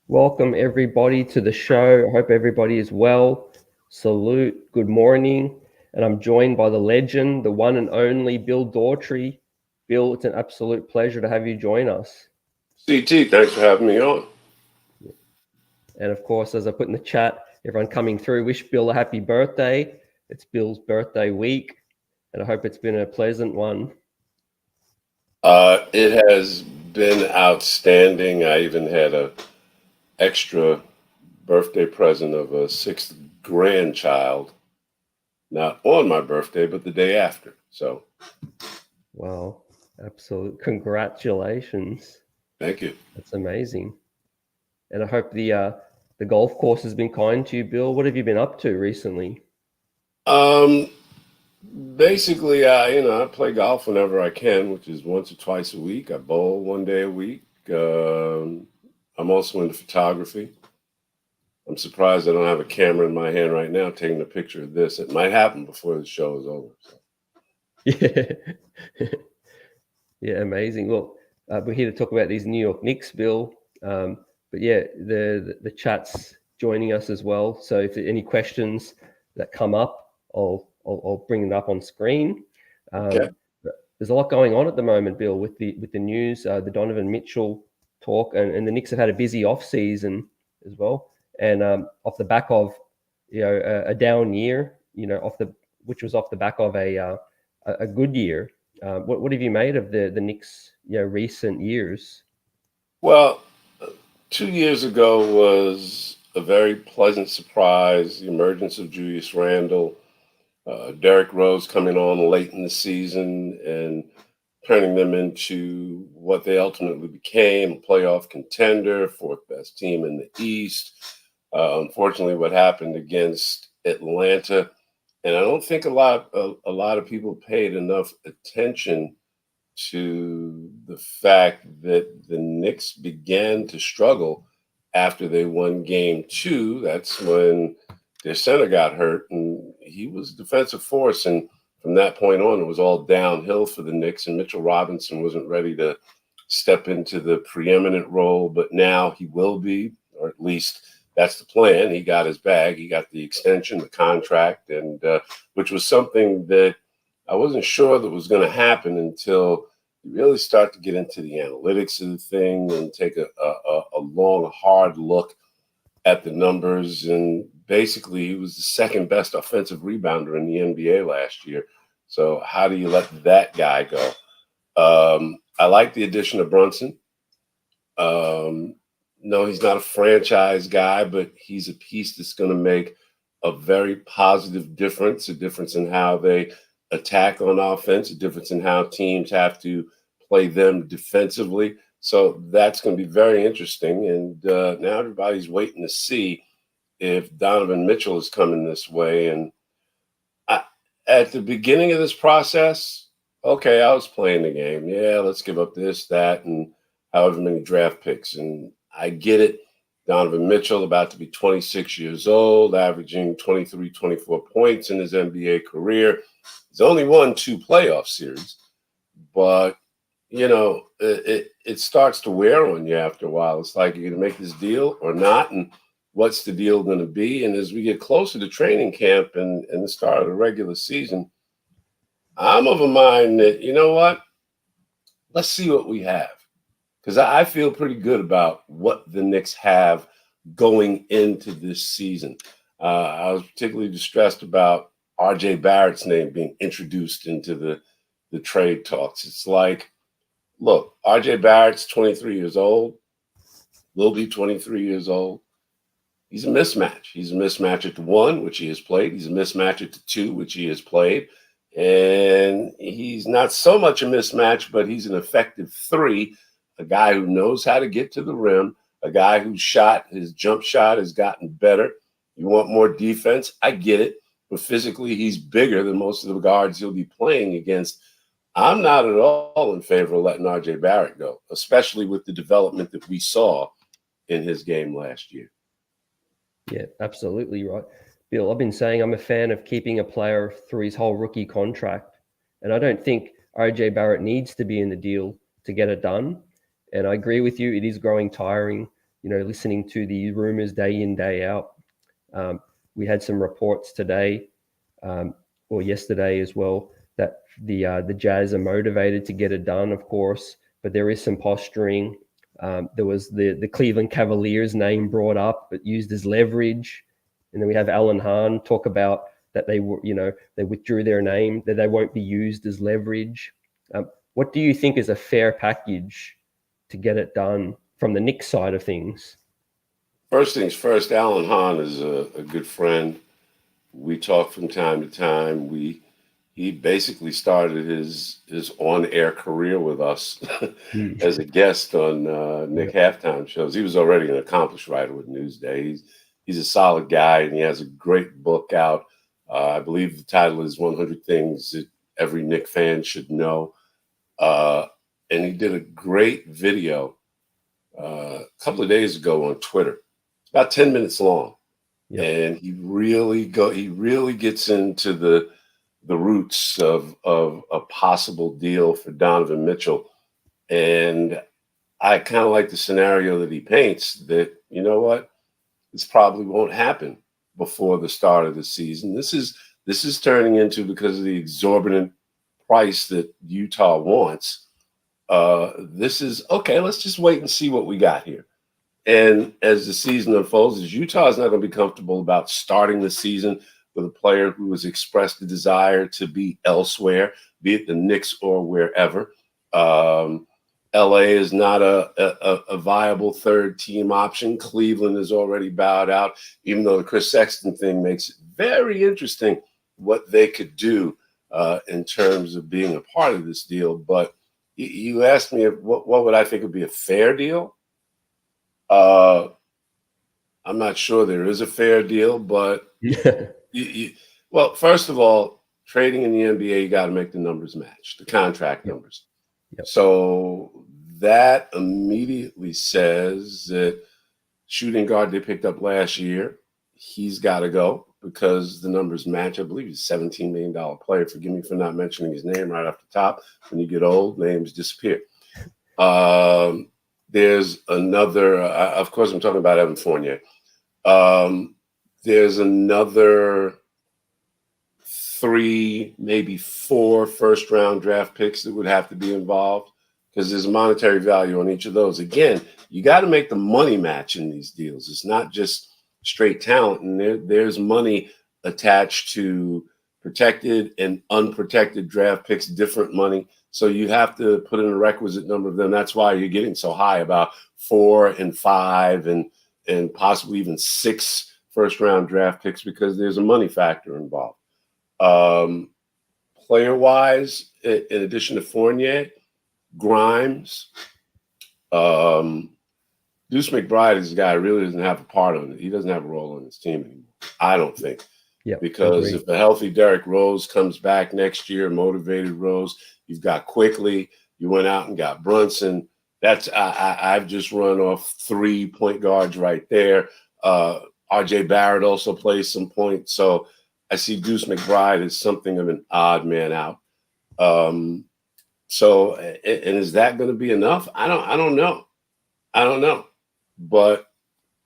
Welcome everybody to the show. I hope everybody is well. Salute, good morning. And I'm joined by the legend, the one and only Bill DAUGHTRY. Bill, it's an absolute pleasure to have you join us. CT, thanks for having me on. And of course, as I put in the chat, everyone coming through, wish Bill a happy birthday. It's Bill's birthday week, and I hope it's been a pleasant one. It has been outstanding. I even had a extra birthday present of a sixth grandchild, not on my birthday, but the day after. So, Wow, absolute congratulations. thank you. That's amazing. And I hope the golf course has been kind to you, Bill. What have you been up to recently? Basically, I play golf whenever I can, which is once or twice a week. I bowl one day a week. I'm also into photography. I'm surprised I don't have a camera in my hand right now taking a picture of this. It might happen before the show is over. So. Yeah. Yeah, amazing. Well, we're here to talk about these New York Knicks, Bill. But yeah, the chat's joining us as well. So if there are any questions that come up, I'll bring it up on screen. Okay. There's a lot going on at the moment, Bill, with the news, the Donovan Mitchell talk, and the Knicks have had a busy off season as well. And off the back of a down year, which was off the back of a good year. What have you made of the Knicks recent years? Well, 2 years ago was a very pleasant surprise. The emergence of Julius Randall, Derrick Rose coming on late in the season and turning them into what they ultimately became, a playoff contender, fourth best team in the East. Unfortunately, what happened against Atlanta, and I don't think a lot of people paid enough attention to the fact that the Knicks began to struggle after they won game 2. That's when their center got hurt, and he was a defensive force. And from that point on, it was all downhill for the Knicks, and Mitchell Robinson wasn't ready to step into the preeminent role, but now he will be, or at least that's the plan. He got his bag. He got the extension, the contract, and which was something that I wasn't sure that was going to happen until you really start to get into the analytics of the thing and take a long, hard look at the numbers. And basically, he was the second best offensive rebounder in the NBA last year. So how do you let that guy go? I like the addition of Brunson. No, he's not a franchise guy, but he's a piece that's going to make a very positive difference, a difference in how they attack on offense, a difference in how teams have to play them defensively. So that's going to be very interesting. And now everybody's waiting to see if Donovan Mitchell is coming this way. And at the beginning of this process, okay, I was playing the game. Yeah, let's give up this, that, and however many draft picks. And I get it. Donovan Mitchell, about to be 26 years old, averaging 23, 24 points in his NBA career. He's only won 2 playoff series, but, it starts to wear on you after a while. It's like, you're going to make this deal or not, and what's the deal going to be? And as we get closer to training camp and the start of the regular season, I'm of a mind that, you know what? Let's see what we have. Because I feel pretty good about what the Knicks have going into this season. I was particularly distressed about R.J. Barrett's name being introduced into the trade talks. It's like, look, R.J. Barrett's 23 years old, will be 23 years old. He's a mismatch. He's a mismatch at the 1, which he has played. He's a mismatch at the 2, which he has played. And he's not so much a mismatch, but he's an effective 3, a guy who knows how to get to the rim, a guy whose his jump shot has gotten better. You want more defense? I get it. But physically, he's bigger than most of the guards he'll be playing against. I'm not at all in favor of letting R.J. Barrett go, especially with the development that we saw in his game last year. Yeah, absolutely right. Bill, I've been saying I'm a fan of keeping a player through his whole rookie contract. And I don't think R.J. Barrett needs to be in the deal to get it done. And I agree with you. It is growing tiring, listening to the rumors day in, day out. We had some reports today or yesterday as well that the Jazz are motivated to get it done, of course, but there is some posturing. There was the Cleveland Cavaliers name brought up, but used as leverage. And then we have Alan Hahn talk about that they withdrew their name, that they won't be used as leverage. What do you think is a fair package to get it done from the Knicks side of things? First things first, Alan Hahn is a good friend. We talk from time to time. He basically started his on-air career with us as a guest on Nick halftime shows. He was already an accomplished writer with Newsday. He's a solid guy, and he has a great book out. I believe the title is 100 Things That Every Knick Fan Should Know. And he did a great video a couple of days ago on Twitter. It's about 10 minutes long. Yep. And he really gets into the roots of a possible deal for Donovan Mitchell. And I kind of like the scenario that he paints that, you know what, this probably won't happen before the start of the season. This is turning into, because of the exorbitant price that Utah wants, this is, okay, let's just wait and see what we got here. And as the season unfolds, Utah is not going to be comfortable about starting the season with a player who has expressed the desire to be elsewhere, be it the Knicks or wherever. LA is not a viable third team option. Cleveland has already bowed out, even though the Chris Sexton thing makes it very interesting what they could do in terms of being a part of this deal. But you asked me what would I think would be a fair deal? I'm not sure there is a fair deal, but well, first of all, trading in the NBA, you got to make the numbers match, the contract numbers. Yep. So that immediately says that shooting guard they picked up last year, he's got to go because the numbers match. I believe he's a $17 million player. Forgive me for not mentioning his name right off the top. When you get old, names disappear. There's another, of course, I'm talking about Evan Fournier. There's another 3, maybe 4 first-round draft picks that would have to be involved because there's a monetary value on each of those. Again, you got to make the money match in these deals. It's not just straight talent, and there's money attached to protected and unprotected draft picks, different money. So you have to put in a requisite number of them. That's why you're getting so high about 4 and 5 and possibly even 6 first-round draft picks because there's a money factor involved. Player-wise, in addition to Fournier, Grimes, Deuce McBride is a guy who really doesn't have a part on it. He doesn't have a role on his team anymore, I don't think. Yeah, because if a healthy Derrick Rose comes back next year, motivated Rose, you've got Quickly, you went out and got Brunson. That's I've just run off 3 point guards right there. R.J. Barrett also plays some points, so I see Deuce McBride as something of an odd man out. So, and is that going to be enough? I don't know. But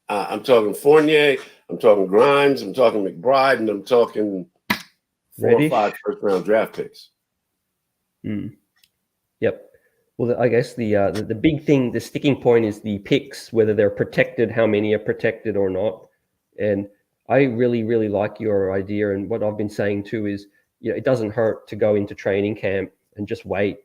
I'm talking Fournier, I'm talking Grimes, I'm talking McBride, and I'm talking 4 or 5 first-round draft picks. Yep. Well, I guess the big thing, the sticking point is the picks, whether they're protected, how many are protected or not. And I really, really like your idea. And what I've been saying too is, it doesn't hurt to go into training camp and just wait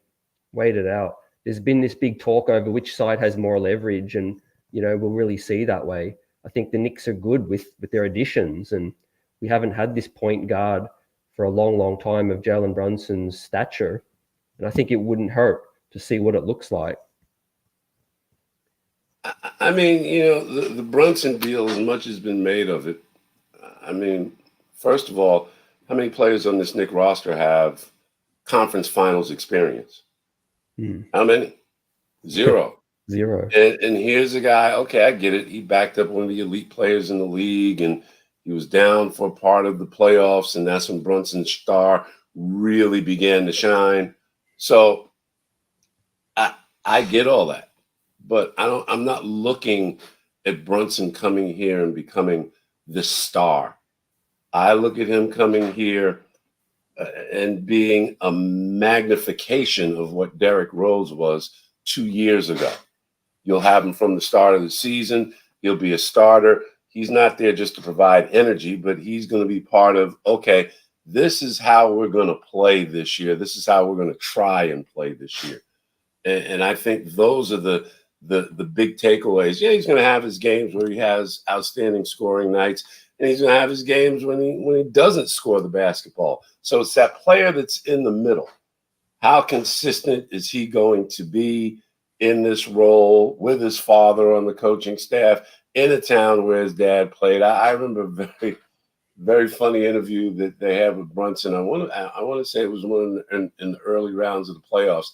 it out. There's been this big talk over which side has more leverage, and we'll really see that way. I think the Knicks are good with their additions, and we haven't had this point guard for a long, long time of Jalen Brunson's stature, and I think it wouldn't hurt to see what it looks like. I mean, the Brunson deal, as much has been made of it. I mean, first of all, how many players on this Knicks roster have conference finals experience? How many? Zero. Zero. And here's a guy, okay, I get it. He backed up one of the elite players in the league, and he was down for part of the playoffs, and that's when Brunson's star really began to shine. So I get all that. But I'm not looking at Brunson coming here and becoming the star. I look at him coming here and being a magnification of what Derrick Rose was 2 years ago. You'll have him from the start of the season. He'll be a starter. He's not there just to provide energy, but he's going to be part of, okay, this is how we're going to play this year. This is how we're going to try and play this year. And I think those are the big takeaways. Yeah, he's going to have his games where he has outstanding scoring nights, and he's going to have his games when he doesn't score the basketball. So it's that player that's in the middle. How consistent is he going to be in this role with his father on the coaching staff in a town where his dad played? I remember a very, very funny interview that they had with Brunson. I want to say it was one in the early rounds of the playoffs.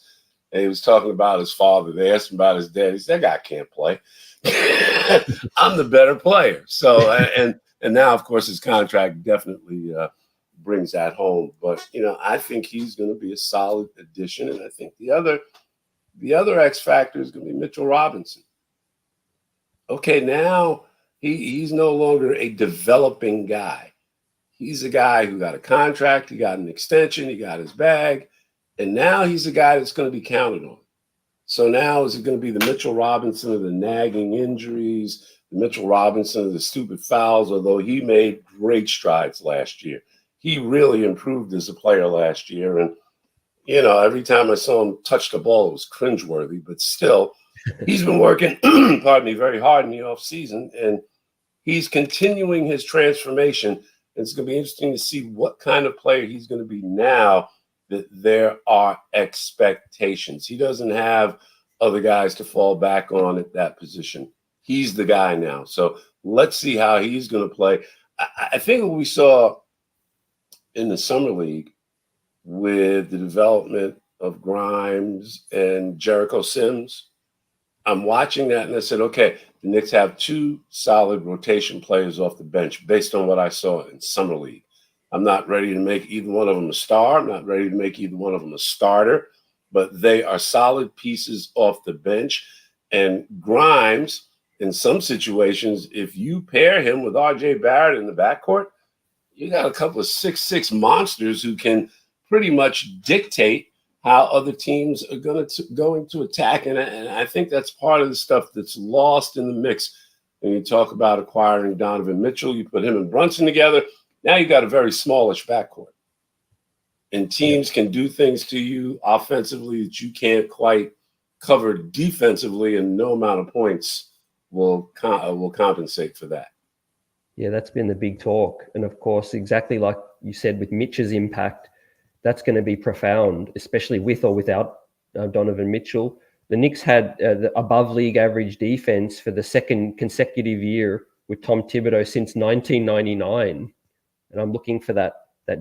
And he was talking about his father. They asked him about his dad. He said, that guy can't play. I'm the better player. So, and now, of course, his contract definitely brings that home. But, I think he's going to be a solid addition. And I think the other X factor is going to be Mitchell Robinson. Okay, now he's no longer a developing guy. He's a guy who got a contract. He got an extension. He got his bag. And now he's a guy that's going to be counted on. So now is it going to be the Mitchell Robinson of the nagging injuries, the Mitchell Robinson of the stupid fouls, although he made great strides last year. He really improved as a player last year. And, every time I saw him touch the ball, it was cringeworthy. But still, he's been working, very hard in the offseason. And he's continuing his transformation. And it's going to be interesting to see what kind of player he's going to be now that there are expectations. He doesn't have other guys to fall back on at that position. He's the guy now. So let's see how he's going to play. I think what we saw in the summer league with the development of Grimes and Jericho Sims, I'm watching that and I said, okay, the Knicks have two solid rotation players off the bench based on what I saw in summer league. I'm not ready to make either one of them a star. I'm not ready to make either one of them a starter, but they are solid pieces off the bench. And Grimes, in some situations, if you pair him with R.J. Barrett in the backcourt, you got a couple of 6'6" monsters who can pretty much dictate how other teams are going to attack. And I think that's part of the stuff that's lost in the mix. When you talk about acquiring Donovan Mitchell, you put him and Brunson together. Now you got a very smallish backcourt, and teams can do things to you offensively that you can't quite cover defensively, and no amount of points will compensate for that. Yeah, that's been the big talk. And of course, exactly like you said with Mitch's impact, that's going to be profound, especially with or without Donovan Mitchell. The Knicks had the above league average defense for the second consecutive year with Tom Thibodeau since 1999. And I'm looking for that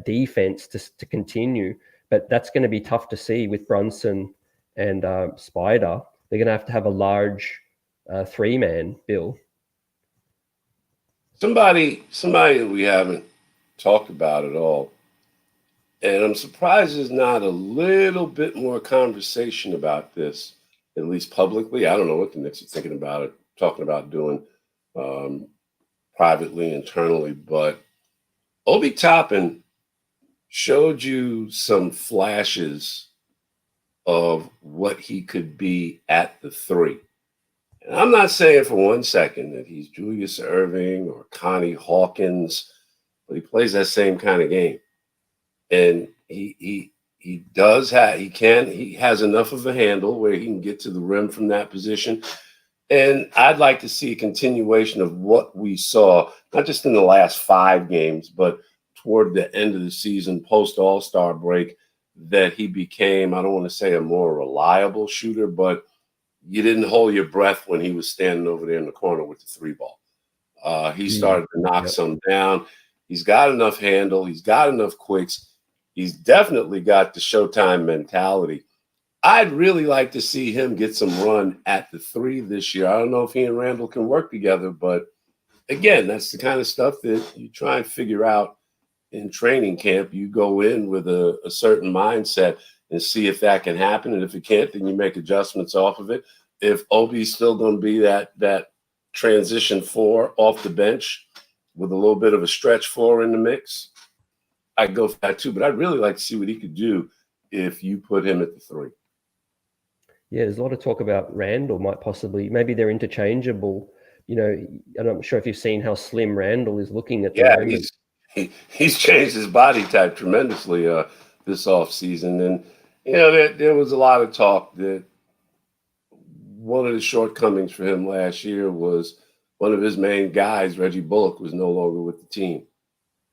defense to continue. But that's going to be tough to see with Brunson and Spider. They're going to have a large three-man, Bill. Somebody that we haven't talked about at all, and I'm surprised there's not a little bit more conversation about this, at least publicly. I don't know what the Knicks are thinking about it, talking about doing privately, internally, but Obi Toppin showed you some flashes of what he could be at the three. And I'm not saying for one second that he's Julius Erving or Connie Hawkins, but he plays that same kind of game. And he does have he has enough of a handle where he can get to the rim from that position. And I'd like to see a continuation of what we saw, not just in the last 5 games, but toward the end of the season, post All-Star break, that he became, I don't want to say a more reliable shooter, but you didn't hold your breath when he was standing over there in the corner with the 3 ball. He started to knock some down. He's got enough handle. He's got enough quicks. He's definitely got the Showtime mentality. I'd really like to see him get some run at the 3 this year. I don't know if he and Randall can work together, but again, that's the kind of stuff that you try and figure out in training camp. You go in with a certain mindset and see if that can happen. And if it can't, then you make adjustments off of it. If Obi's still going to be that transition 4 off the bench with a little bit of a stretch 4 in the mix, I'd go for that too. But I'd really like to see what he could do if you put him at the 3. Yeah, there's a lot of talk about Randall might possibly, maybe they're interchangeable. And I'm sure if you've seen how slim Randall is looking at the moment. He's changed his body type tremendously this offseason. And, there was a lot of talk that one of the shortcomings for him last year was one of his main guys, Reggie Bullock, was no longer with the team.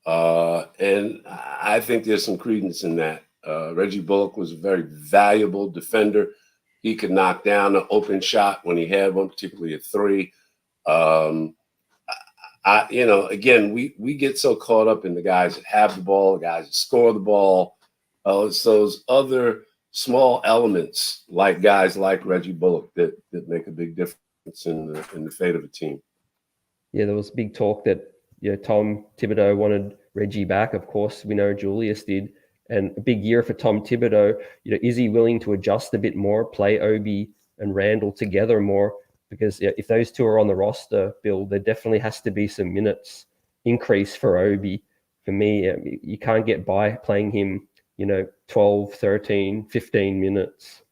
And I think there's some credence in that. Reggie Bullock was a very valuable defender. He could knock down an open shot when he had one, particularly a 3. Again, we get so caught up in the guys that have the ball, the guys that score the ball. It's those other small elements, like guys like Reggie Bullock, that make a big difference in the fate of a team. Yeah, there was big talk that Tom Thibodeau wanted Reggie back. Of course, we know Julius did. And a big year for Tom Thibodeau. Is he willing to adjust a bit more, play Obi and Randall together more? Because if those 2 are on the roster, Bill, there definitely has to be some minutes increase for Obi. For me, you can't get by playing him, 12, 13, 15 minutes.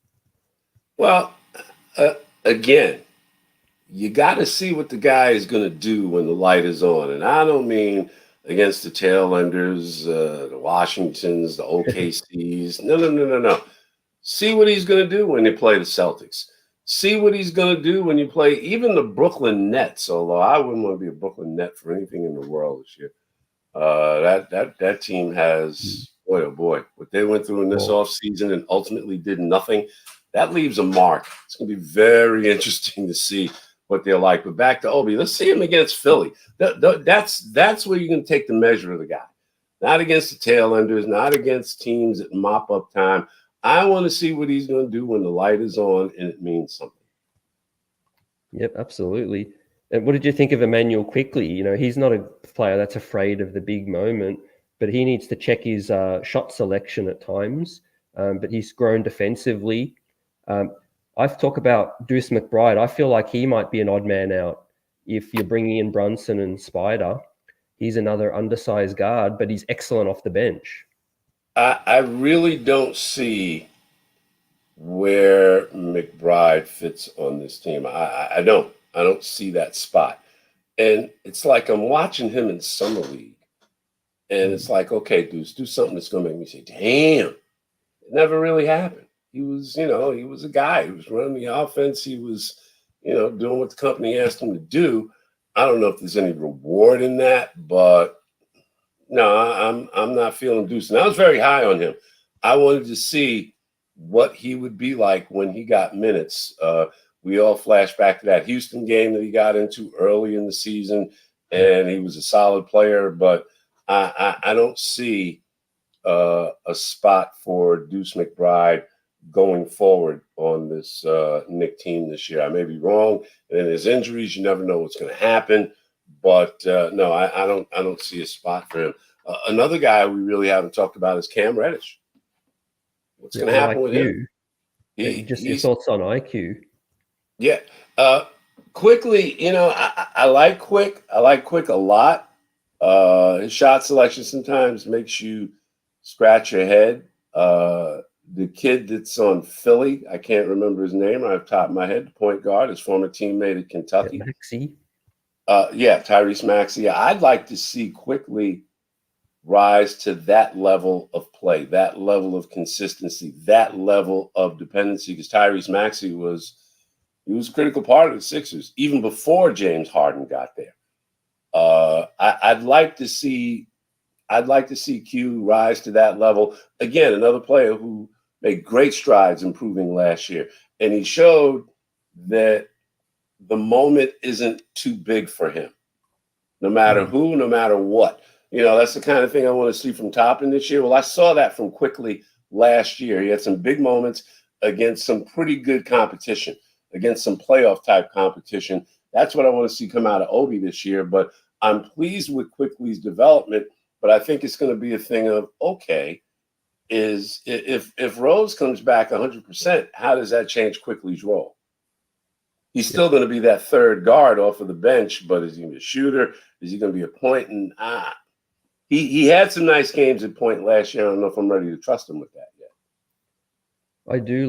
Well, again, you got to see what the guy is going to do when the light is on. And I don't mean against the tail enders, the Washingtons, the OKCs. No. See what he's going to do when they play the Celtics. See what he's going to do when you play even the Brooklyn Nets, although I wouldn't want to be a Brooklyn Net for anything in the world this year. That team has, boy, oh boy, what they went through in this offseason and ultimately did nothing. That leaves a mark. It's going to be very interesting to see what they're like. But back to Obi, let's see him against Philly. That's where you can take the measure of the guy. Not against the tail enders, not against teams that mop up time. I want to see what he's going to do when the light is on and it means something. Yep, absolutely. And what did you think of Emmanuel Quickly? He's not a player that's afraid of the big moment, but he needs to check his shot selection at times. But he's grown defensively. I've talked about Deuce McBride. I feel like he might be an odd man out if you're bringing in Brunson and Spider. He's another undersized guard, but he's excellent off the bench. I really don't see where McBride fits on this team. I don't see that spot. And it's like I'm watching him in Summer League. And it's like, okay, Deuce, do something that's going to make me say, damn. It never really happened. He was, he was a guy who was running the offense. He was, doing what the company asked him to do. I don't know if there's any reward in that, but no, I'm not feeling Deuce. And I was very high on him. I wanted to see what he would be like when he got minutes. We all flash back to that Houston game that he got into early in the season, and he was a solid player. But I don't see a spot for Deuce McBride going forward on this Knicks team this year. I may be wrong. And there's injuries. You never know what's going to happen. But no, I don't see a spot for him. Another guy we really haven't talked about is Cam Reddish. What's going to happen with him? Your thoughts on IQ? Yeah. Quickly, I like Quick. I like Quick a lot. His shot selection sometimes makes you scratch your head. the kid that's on Philly, I can't remember his name right off the top of my head, the point guard, his former teammate at Yeah, Kentucky. Maxey. Yeah, Tyrese Maxey. Yeah, I'd like to see quickly rise to that level of play, that level of consistency, that level of dependency. Because Tyrese Maxey was a critical part of the Sixers even before James Harden got there. I'd like to see Q rise to that level again. Another player who made great strides improving last year, and he showed that the moment isn't too big for him. No matter who, no matter what. That's the kind of thing I want to see from Toppin this year. Well, I saw that from Quickly last year. He had some big moments against some pretty good competition, against some playoff type competition. That's what I want to see come out of Obi this year. But I'm pleased with Quickly's development. But I think it's going to be a thing of, okay, if Rose comes back 100%, how does that change Quickly's role? He's still going to be that third guard off of the bench, but is he going to be a shooter? Is he going to be a point? And he had some nice games at point last year. I don't know if I'm ready to trust him with that yet. I do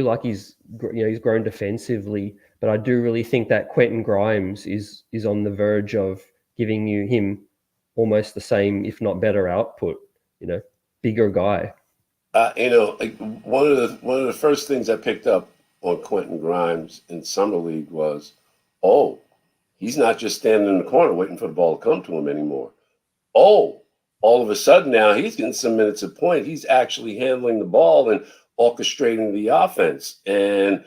like he's grown defensively, but I do really think that Quentin Grimes is on the verge of giving him almost the same, if not better, output. Bigger guy. One of the first things I picked up on Quentin Grimes in summer league was, he's not just standing in the corner waiting for the ball to come to him anymore. All of a sudden now he's getting some minutes at point. He's actually handling the ball and orchestrating the offense. And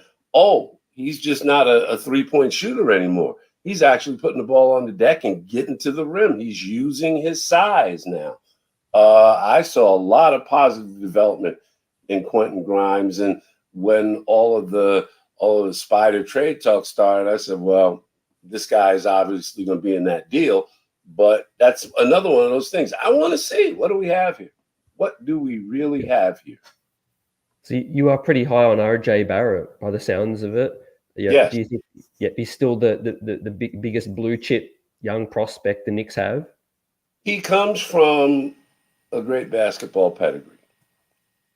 he's just not a 3-point shooter anymore. He's actually putting the ball on the deck and getting to the rim. He's using his size now. I saw a lot of positive development in Quentin Grimes. And when all of the Spider trade talk started, I said, well, this guy is obviously going to be in that deal. But that's another one of those things. I want to see, what do we have here? What do we really have here? So you are pretty high on RJ Barrett by the sounds of it. Yeah. Yes. Do you think he's still the biggest blue chip young prospect the Knicks have? He comes from a great basketball pedigree.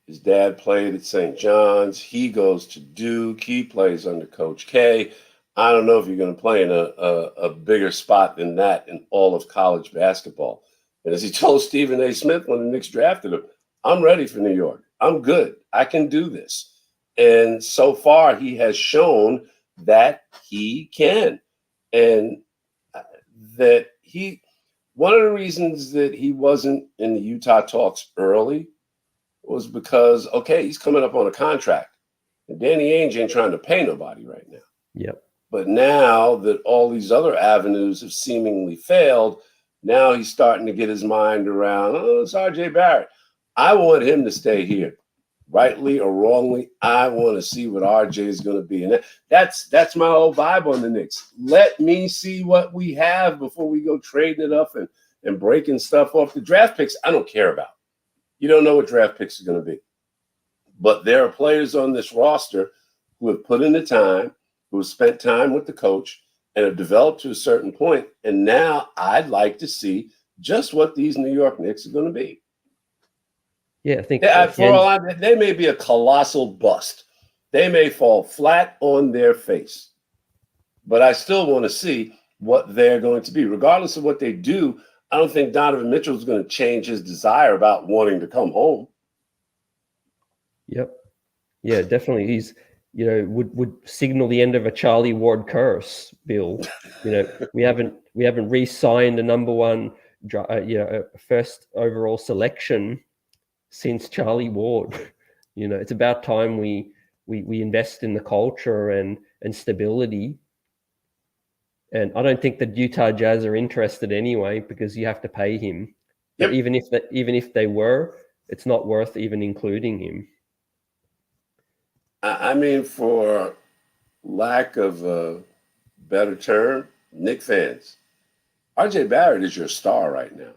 His dad played at St. John's. He goes to Duke. He plays under Coach K. I don't know if you're going to play in a bigger spot than that in all of college basketball. And as he told Stephen A. Smith when the Knicks drafted him, I'm ready for New York. I'm good. I can do this. And so far, he has shown that he can. And that one of the reasons that he wasn't in the Utah talks early was because, he's coming up on a contract. And Danny Ainge ain't trying to pay nobody right now. Yep. But now that all these other avenues have seemingly failed, now he's starting to get his mind around, it's RJ Barrett. I want him to stay here. Rightly or wrongly, I want to see what RJ is going to be. And that's my whole vibe on the Knicks. Let me see what we have before we go trading it up and breaking stuff off. The draft picks, I don't care about. You don't know what draft picks are going to be. But there are players on this roster who have put in the time, who have spent time with the coach and have developed to a certain point. And now I'd like to see just what these New York Knicks are going to be. Yeah, I think they may be a colossal bust. They may fall flat on their face. But I still want to see what they're going to be. Regardless of what they do, I don't think Donovan Mitchell is going to change his desire about wanting to come home. Yep. Yeah, definitely. He's, would signal the end of a Charlie Ward curse, Bill. We haven't re-signed a number one, first overall selection since Charlie Ward. It's about time we invest in the culture and stability. And I don't think that Utah Jazz are interested anyway, because you have to pay him. Yep. But even if they were, it's not worth even including him. I mean, for lack of a better term, Knicks fans, RJ Barrett is your star right now.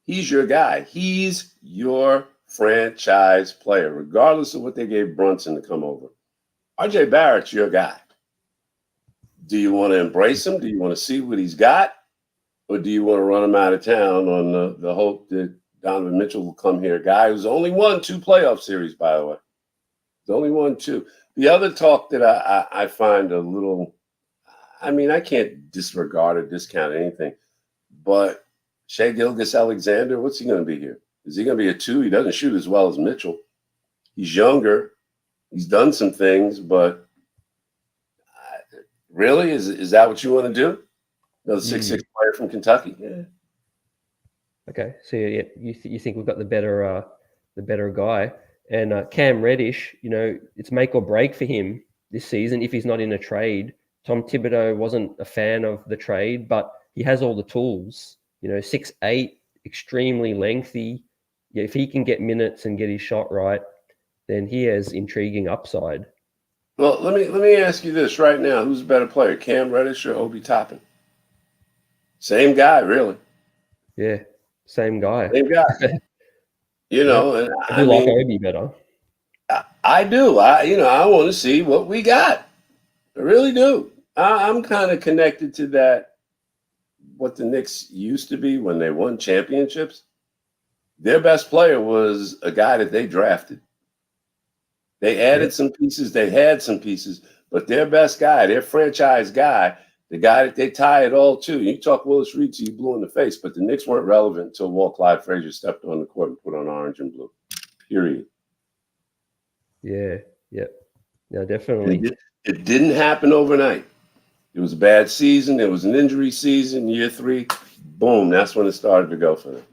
He's your guy. He's your franchise player, regardless of what they gave Brunson to come over. RJ Barrett's your guy. Do you want to embrace him? Do you want to see what he's got? Or do you want to run him out of town on the hope that Donovan Mitchell will come here. A guy who's only won 2 playoff series, by the way. He's only won 2. The other talk that I find a little, I mean, I can't disregard or discount anything, but Shai Gilgeous-Alexander, what's he going to be here? Is he going to be a 2? He doesn't shoot as well as Mitchell. He's younger. He's done some things, but really, is that what you want to do? Another 6'6" player from Kentucky? Yeah. Okay, so yeah, you think we've got the better guy, and Cam Reddish, it's make or break for him this season if he's not in a trade. Tom Thibodeau wasn't a fan of the trade, but he has all the tools. 6'8", extremely lengthy. Yeah, if he can get minutes and get his shot right, then he has intriguing upside. Well, let me ask you this right now: who's a better player, Cam Reddish or Obi Toppin? Same guy, really. Yeah, same guy. Same guy. And I do like Obi better. I do. I want to see what we got. I really do. I'm kind of connected to that. What the Knicks used to be when they won championships. Their best player was a guy that they drafted. They added some pieces. They had some pieces, but their best guy, their franchise guy, the guy that they tie it all to. You talk Willis Reed to you blue in the face, but the Knicks weren't relevant until Walt Clyde Frazier stepped on the court and put on orange and blue. Period. Yeah. Definitely. It didn't happen overnight. It was a bad season. It was an injury season. Year 3, boom, that's when it started to go for them.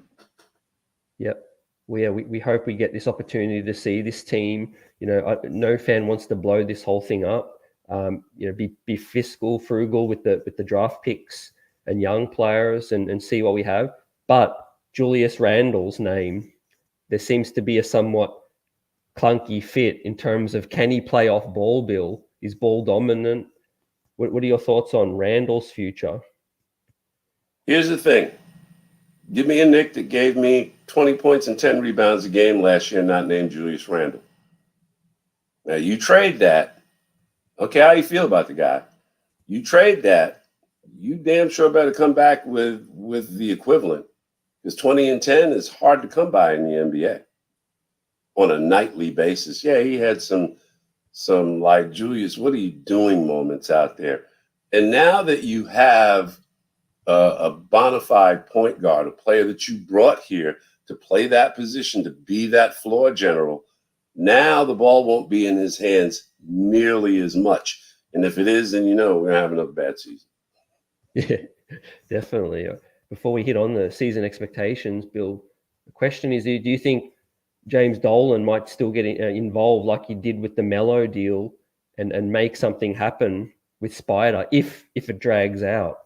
Yep. We hope we get this opportunity to see this team. No fan wants to blow this whole thing up. Be fiscal, frugal with the draft picks and young players and see what we have. But Julius Randle's name, there seems to be a somewhat clunky fit in terms of, can he play off ball, Bill? Is ball dominant? What are your thoughts on Randall's future? Here's the thing. Give me a Knick that gave me 20 points and 10 rebounds a game last year, not named Julius Randle. Now, you trade that. Okay, how you feel about the guy? You trade that, you damn sure better come back with the equivalent. Because 20 and 10 is hard to come by in the NBA on a nightly basis. Yeah, he had some like, Julius, what are you doing moments out there. And now that you have a bona fide point guard, a player that you brought here to play that position, to be that floor general, now the ball won't be in his hands nearly as much. And if it is, then we're going to have another bad season. Yeah, definitely. Before we hit on the season expectations, Bill, the question is, do you think James Dolan might still get involved like he did with the Melo deal and make something happen with Spider if it drags out?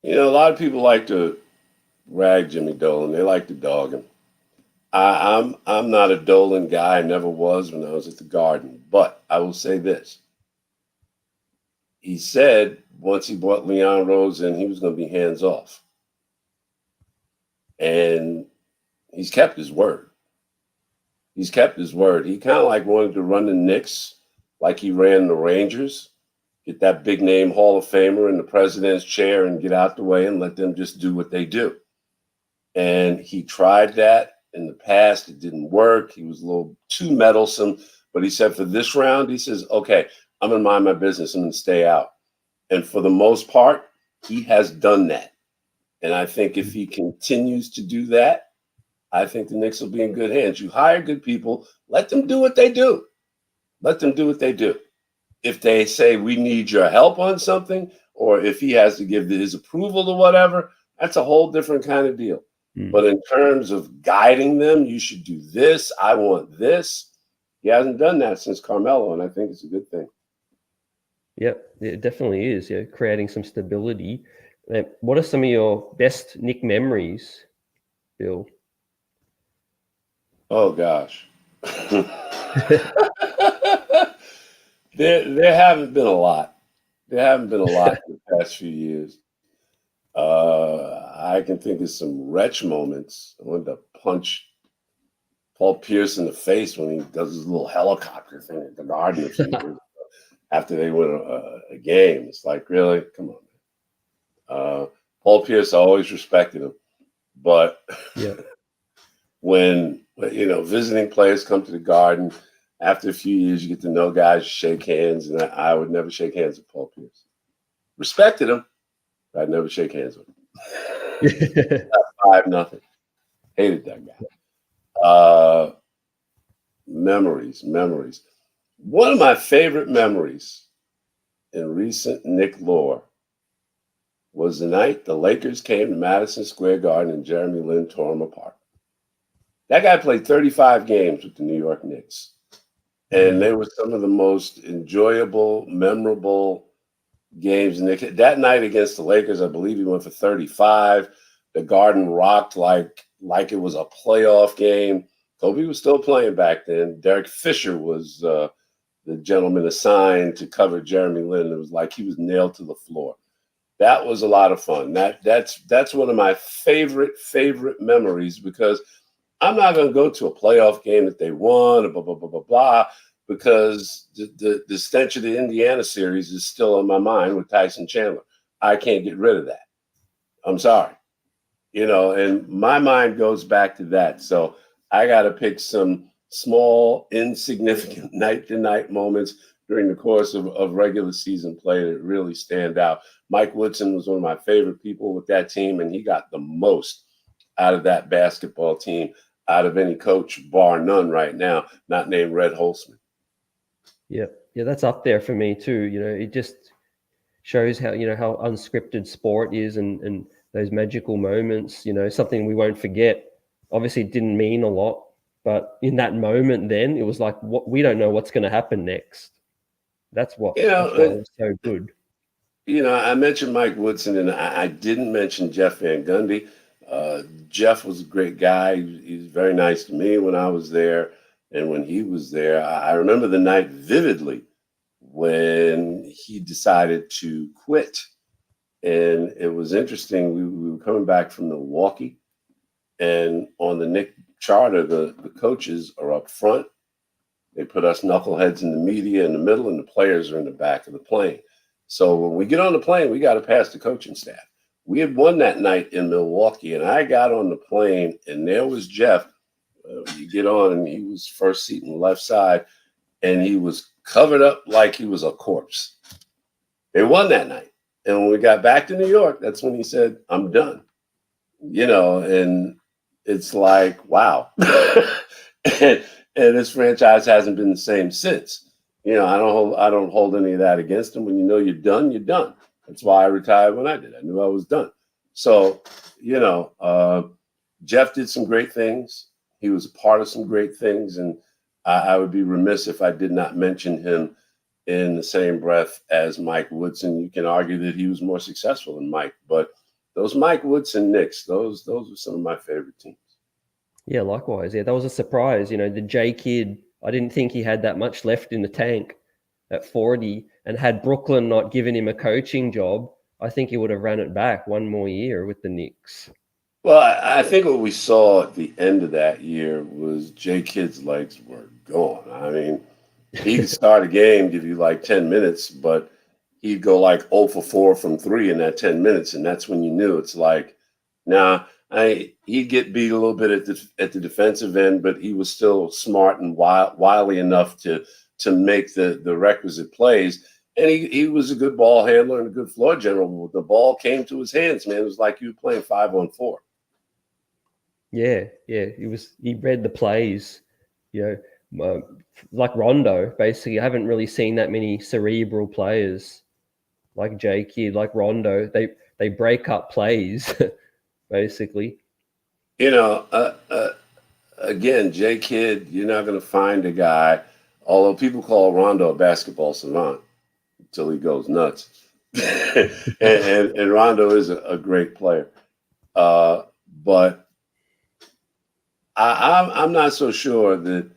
A lot of people like to rag Jimmy Dolan. They like to dog him. I'm not a Dolan guy. I never was when I was at the Garden. But I will say this. He said once he brought Leon Rose in, he was going to be hands off. And he's kept his word. He's kept his word. He kind of like wanted to run the Knicks like he ran the Rangers. Get that big name Hall of Famer in the president's chair and get out the way and let them just do what they do. And he tried that in the past. It didn't work. He was a little too meddlesome. But he said for this round, he says, okay, I'm going to mind my business. I'm going to stay out. And for the most part, he has done that. And I think if he continues to do that, I think the Knicks will be in good hands. You hire good people. Let them do what they do. Let them do what they do. If they say we need your help on something, or if he has to give his approval to whatever, that's a whole different kind of deal. But in terms of guiding them, you should do this. I want this. He hasn't done that since Carmelo, and I think it's a good thing. Yep, it definitely is. Yeah, creating some stability. What are some of your best Knick memories, Bill? Oh gosh. There haven't been a lot. There haven't been a lot in the past few years. I can think of some wretch moments. I wanted to punch Paul Pierce in the face when he does his little helicopter thing at the Garden a few years ago after they win a game. It's like, really? Come on, man. Paul Pierce, I always respected him. But Yeah. when visiting players come to the Garden, after a few years, you get to know guys, shake hands, and I would never shake hands with Paul Pierce. Respected him, but I'd never shake hands with him. 5-0. Hated that guy. Memories. One of my favorite memories in recent Knick lore was the night the Lakers came to Madison Square Garden and Jeremy Lin tore them apart. That guy played 35 games with the New York Knicks. And they were some of the most enjoyable, memorable games. And that night against the Lakers, I believe he went for 35. The Garden rocked like it was a playoff game. Kobe was still playing back then. Derek Fisher was the gentleman assigned to cover Jeremy Lin. It was like he was nailed to the floor. That was a lot of fun. That's one of my favorite memories, because I'm not going to go to a playoff game that they won, blah, blah, blah, blah, blah, because the stench of the Indiana series is still on my mind with Tyson Chandler. I can't get rid of that. I'm sorry. And my mind goes back to that. So I got to pick some small, insignificant night-to-night moments during the course of regular season play that really stand out. Mike Woodson was one of my favorite people with that team, and he got the most out of that basketball team out of any coach, bar none right now, not named Red Holzman. Yeah, that's up there for me too. It just shows how how unscripted sport is, and those magical moments. Something we won't forget. Obviously, it didn't mean a lot, but in that moment, then it was like, we don't know what's going to happen next. That's why it was so good. I mentioned Mike Woodson, and I didn't mention Jeff Van Gundy. Jeff was a great guy. He was very nice to me when I was there, and when he was there. I remember the night vividly when he decided to quit. And it was interesting. We were coming back from Milwaukee, and on the Knick charter, the coaches are up front. They put us knuckleheads in the media in the middle, and the players are in the back of the plane. So when we get on the plane, we got to pass the coaching staff. We had won that night in Milwaukee, and I got on the plane, and there was Jeff. You get on, and he was first seat on the left side, and he was covered up like he was a corpse. They won that night. And when we got back to New York, that's when he said, "I'm done." And it's like, wow. and this franchise hasn't been the same since. I don't hold any of that against him. When you're done, you're done. That's why I retired when I did. I knew I was done. So, Jeff did some great things. He was a part of some great things. And I would be remiss if I did not mention him in the same breath as Mike Woodson. You can argue that he was more successful than Mike, but those Mike Woodson Knicks, those are some of my favorite teams. Yeah, likewise. Yeah, that was a surprise. The J Kid, I didn't think he had that much left in the tank at 40, and had Brooklyn not given him a coaching job, I think he would have ran it back one more year with the Knicks. Well, I think what we saw at the end of that year was J Kid's legs were gone. I mean, he could start a game, give you like 10 minutes, but he'd go like 0 for 4 from 3 in that 10 minutes. And that's when you knew it's like, he'd get beat a little bit at the defensive end, but he was still smart and wily enough to make the requisite plays. And he was a good ball handler and a good floor general. The ball came to his hands, man. It was like you were playing 5-on-4. Yeah. He read the plays, like Rondo, basically. I haven't really seen that many cerebral players like J Kidd, like Rondo. They break up plays, basically. Again, J Kidd, you're not going to find a guy, although people call Rondo a basketball savant until he goes nuts. and Rondo is a great player. But I'm not so sure that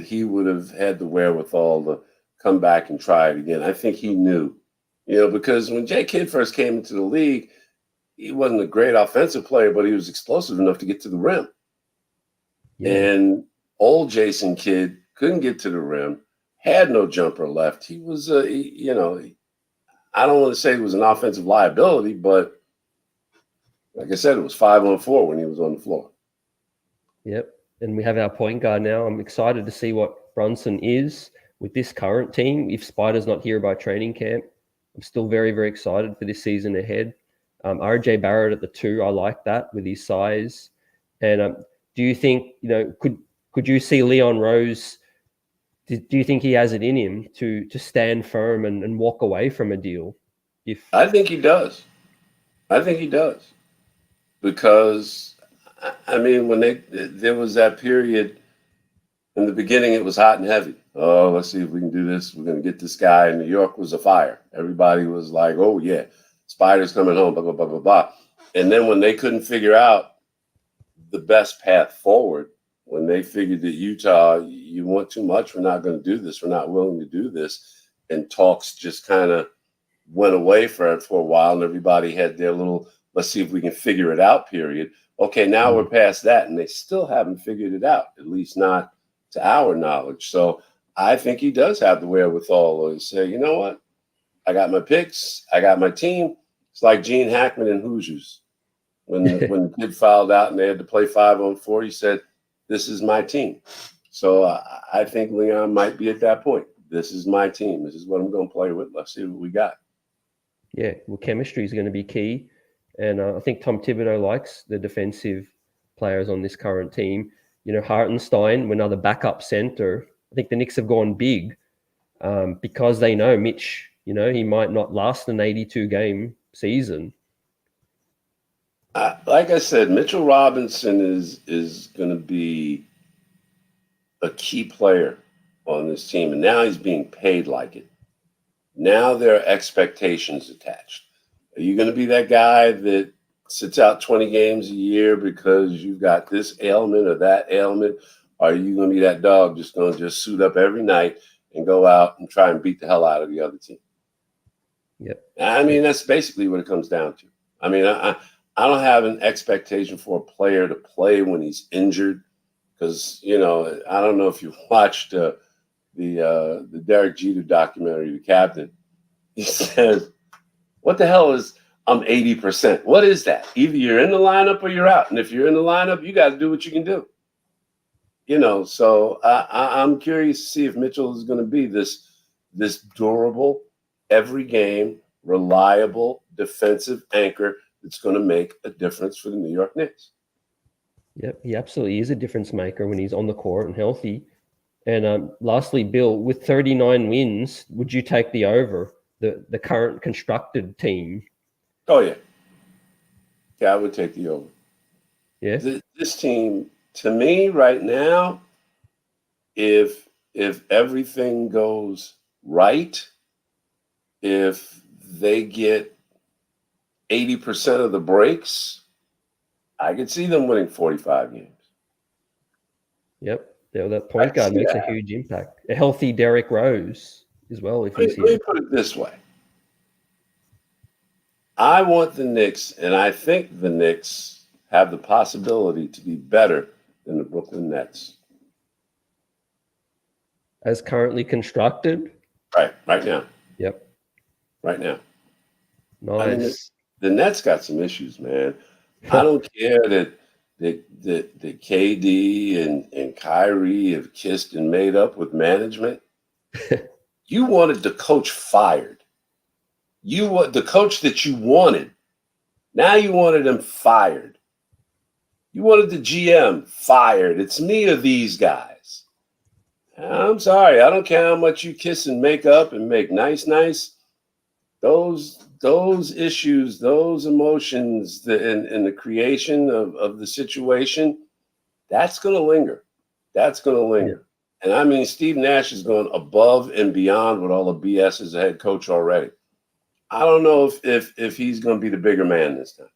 he would have had the wherewithal to come back and try it again. I think he knew, because when J Kidd first came into the league, he wasn't a great offensive player, but he was explosive enough to get to the rim. Yeah. And old Jason Kidd couldn't get to the rim, had no jumper left. He was, I don't want to say he was an offensive liability, but Like I said, it was 5-on-4 when he was on the floor. Yep. And we have our point guard now. I'm excited to see what Brunson is with this current team. If Spider's not here by training camp, I'm still very, very excited for this season ahead. RJ Barrett at the 2, I like that with his size. And do you think, could you see Leon Rose? Do you think he has it in him to stand firm and walk away from a deal? I think he does. Because I mean, when there was that period in the beginning, it was hot and heavy. Oh, let's see if we can do this. We're going to get this guy. And New York was a fire. Everybody was like, oh, yeah, Spider's coming home, blah, blah, blah, blah, blah. And then when they couldn't figure out the best path forward, when they figured that Utah, you want too much, we're not going to do this. We're not willing to do this. And talks just kind of went away for a while. And everybody had their little, let's see if we can figure it out period. Okay, now we're past that. And they still haven't figured it out, at least not to our knowledge. So I think he does have the wherewithal to say, you know what? I got my picks. I got my team. It's like Gene Hackman and Hoosiers. When the kid filed out and they had to play 5-on-4, he said, this is my team. So I think Leon might be at that point. This is my team. This is what I'm going to play with. Let's see what we got. Yeah, well, chemistry is going to be key. And I think Tom Thibodeau likes the defensive players on this current team. Hartenstein, another backup center. I think the Knicks have gone big because they know Mitch, he might not last an 82-game season. Like I said, Mitchell Robinson is going to be a key player on this team. And now he's being paid like it. Now there are expectations attached. Are you going to be that guy that sits out 20 games a year because you've got this ailment or that ailment? Or are you going to be that dog just going to just suit up every night and go out and try and beat the hell out of the other team? Yep. I mean, that's basically what it comes down to. I mean, I don't have an expectation for a player to play when he's injured because, I don't know if you watched the Derek Jeter documentary, The Captain. He says, what the hell is I'm 80%? What is that? Either you're in the lineup or you're out. And if you're in the lineup, you got to do what you can do. So I'm curious to see if Mitchell is going to be this durable, every game, reliable defensive anchor that's going to make a difference for the New York Knicks. Yep, he absolutely is a difference maker when he's on the court and healthy. And lastly, Bill, with 39 wins, would you take the over, the current constructed team? Oh, yeah. Yeah, I would take the over. Yeah. This team, to me right now, if everything goes right, if they get 80% of the breaks, I could see them winning 45 games. Yep. Yeah, that point guard makes a huge impact. A healthy Derrick Rose as well, if he's here. Let me put it this way. I want the Knicks, and I think the Knicks have the possibility to be better than the Brooklyn Nets. As currently constructed? Right now. Yep. Right now. Nice. I mean, the Nets got some issues, man. I don't care that KD and Kyrie have kissed and made up with management. You wanted the coach fired. You want the coach that you wanted. Now you wanted him fired. You wanted the GM fired. It's me or these guys. I'm sorry. I don't care how much you kiss and make up and make nice. Those issues, those emotions, and the creation of the situation, that's going to linger. That's going to linger. Yeah. And I mean, Steve Nash is going above and beyond with all the BS as a head coach already. I don't know if he's going to be the bigger man this time.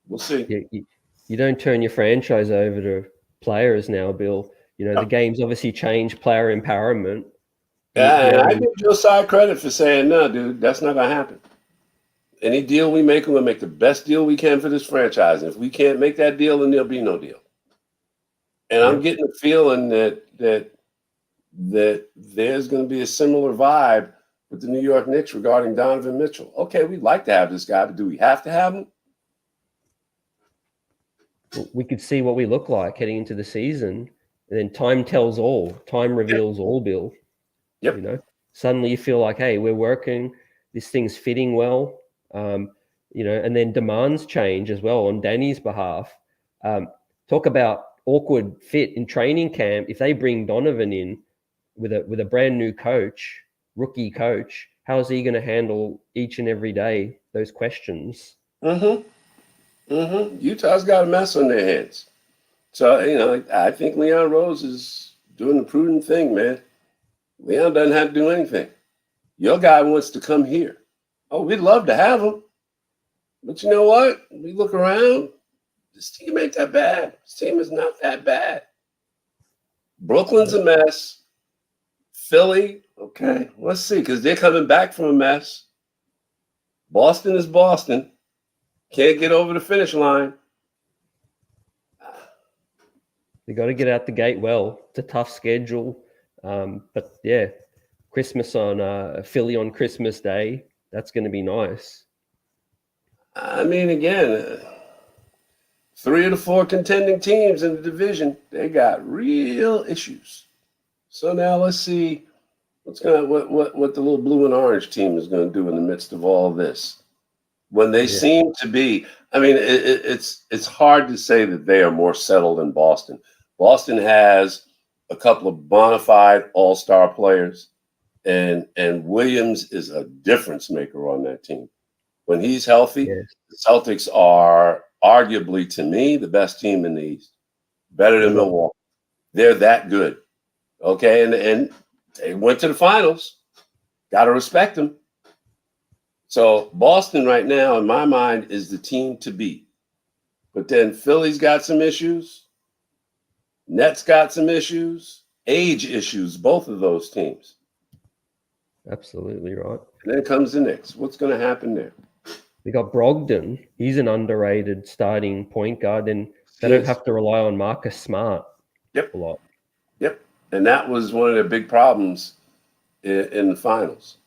We'll see. Yeah, you don't turn your franchise over to players now, Bill. The game's obviously changed, player empowerment. Yeah, and I give Josiah credit for saying, no, dude, that's not going to happen. Any deal we make, we'll make the best deal we can for this franchise. And if we can't make that deal, then there'll be no deal. And I'm getting the feeling that there's going to be a similar vibe with the New York Knicks regarding Donovan Mitchell. Okay, we'd like to have this guy, but do we have to have him? we could see what we look like heading into the season, and then time tells all. Time reveals all, Bill. Yep. You know, suddenly you feel like, hey, we're working. This thing's fitting well. You know, and then demands change as well on Danny's behalf. Talk about awkward fit in training camp. If they bring Donovan in with a brand new coach, rookie coach, how is he going to handle each and every day those questions? Utah's got a mess on their hands. So, you know, I think Leon Rose is doing the prudent thing, man. Leon doesn't have to do anything. Your guy wants to come here. Oh, we'd love to have him. But you know what? We look around. This team ain't that bad. This team is not that bad. Brooklyn's a mess. Philly, okay, let's see, because they're coming back from a mess. Boston is Boston. Can't get over the finish line. They got to get out the gate well. It's a tough schedule. But yeah, Christmas on Philly on Christmas Day, that's going to be nice. I mean, again, 3 of the 4 contending teams in the division, they got real issues. So now let's see what the little blue and orange team is going to do in the midst of all of this. When they seem to be, I mean, it's hard to say that they are more settled than Boston. Boston has a couple of bona fide all-star players, and Williams is a difference maker on that team. When he's healthy, the Celtics are arguably, to me, the best team in the East. Better than Milwaukee. They're that good. Okay, and they went to the finals. Got to respect them. So Boston right now, in my mind, is the team to beat. But then Philly's got some issues. Nets got some issues. Age issues, both of those teams. Absolutely right. And then comes the Knicks. What's going to happen there? They got Brogdon. He's an underrated starting point guard, and they don't have to rely on Marcus Smart a lot. Yep. And that was one of the big problems in the finals.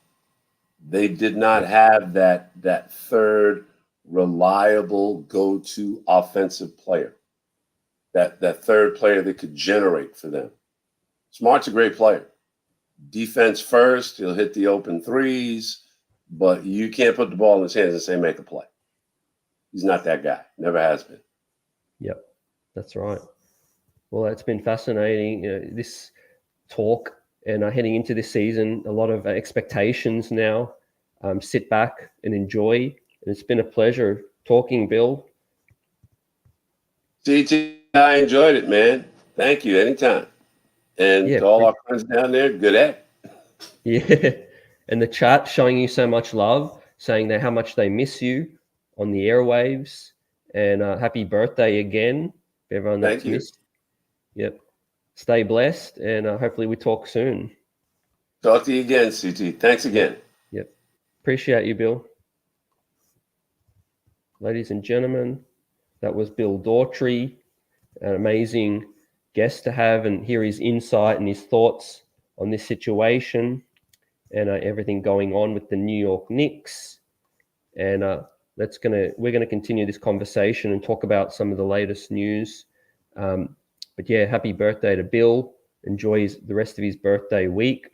They did not have that third reliable go-to offensive player, that third player that could generate for them. Smart's a great player. Defense first, he'll hit the open threes, but you can't put the ball in his hands and say make a play. He's not that guy. Never has been. Yep, that's right. Well, it's been fascinating, this talk, and heading into this season, a lot of expectations now. Sit back and enjoy. And it's been a pleasure talking, Bill. CT, I enjoyed it, man. Thank you. Anytime. And to all our friends down there, good at. Yeah. And the chat showing you so much love, saying how much they miss you on the airwaves. And happy birthday again, everyone that's missed. Yep. Stay blessed, and hopefully we talk soon. Talk to you again, CT. Thanks again. Yep. Appreciate you, Bill. Ladies and gentlemen, that was Bill DAUGHTRY, an amazing guest to have and hear his insight and his thoughts on this situation and everything going on with the New York Knicks. And we're gonna continue this conversation and talk about some of the latest news. But yeah, happy birthday to Bill. Enjoy the rest of his birthday week.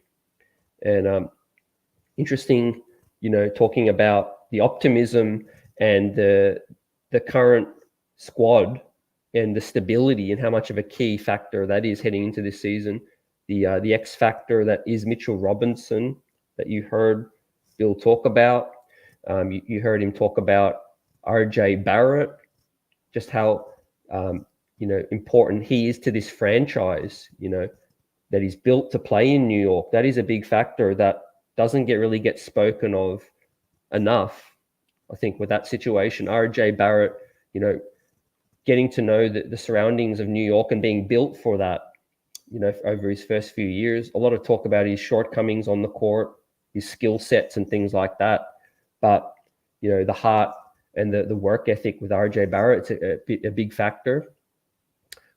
And interesting, talking about the optimism and the current squad and the stability and how much of a key factor that is heading into this season. The X factor that is Mitchell Robinson that you heard Bill talk about. You heard him talk about RJ Barrett, just how important he is to this franchise, that he's built to play in New York. That is a big factor that doesn't really get spoken of enough. I think with that situation, RJ Barrett, getting to know the surroundings of New York and being built for that, over his first few years. A lot of talk about his shortcomings on the court, his skill sets and things like that. But, the heart and the work ethic with RJ Barrett, it's a big factor.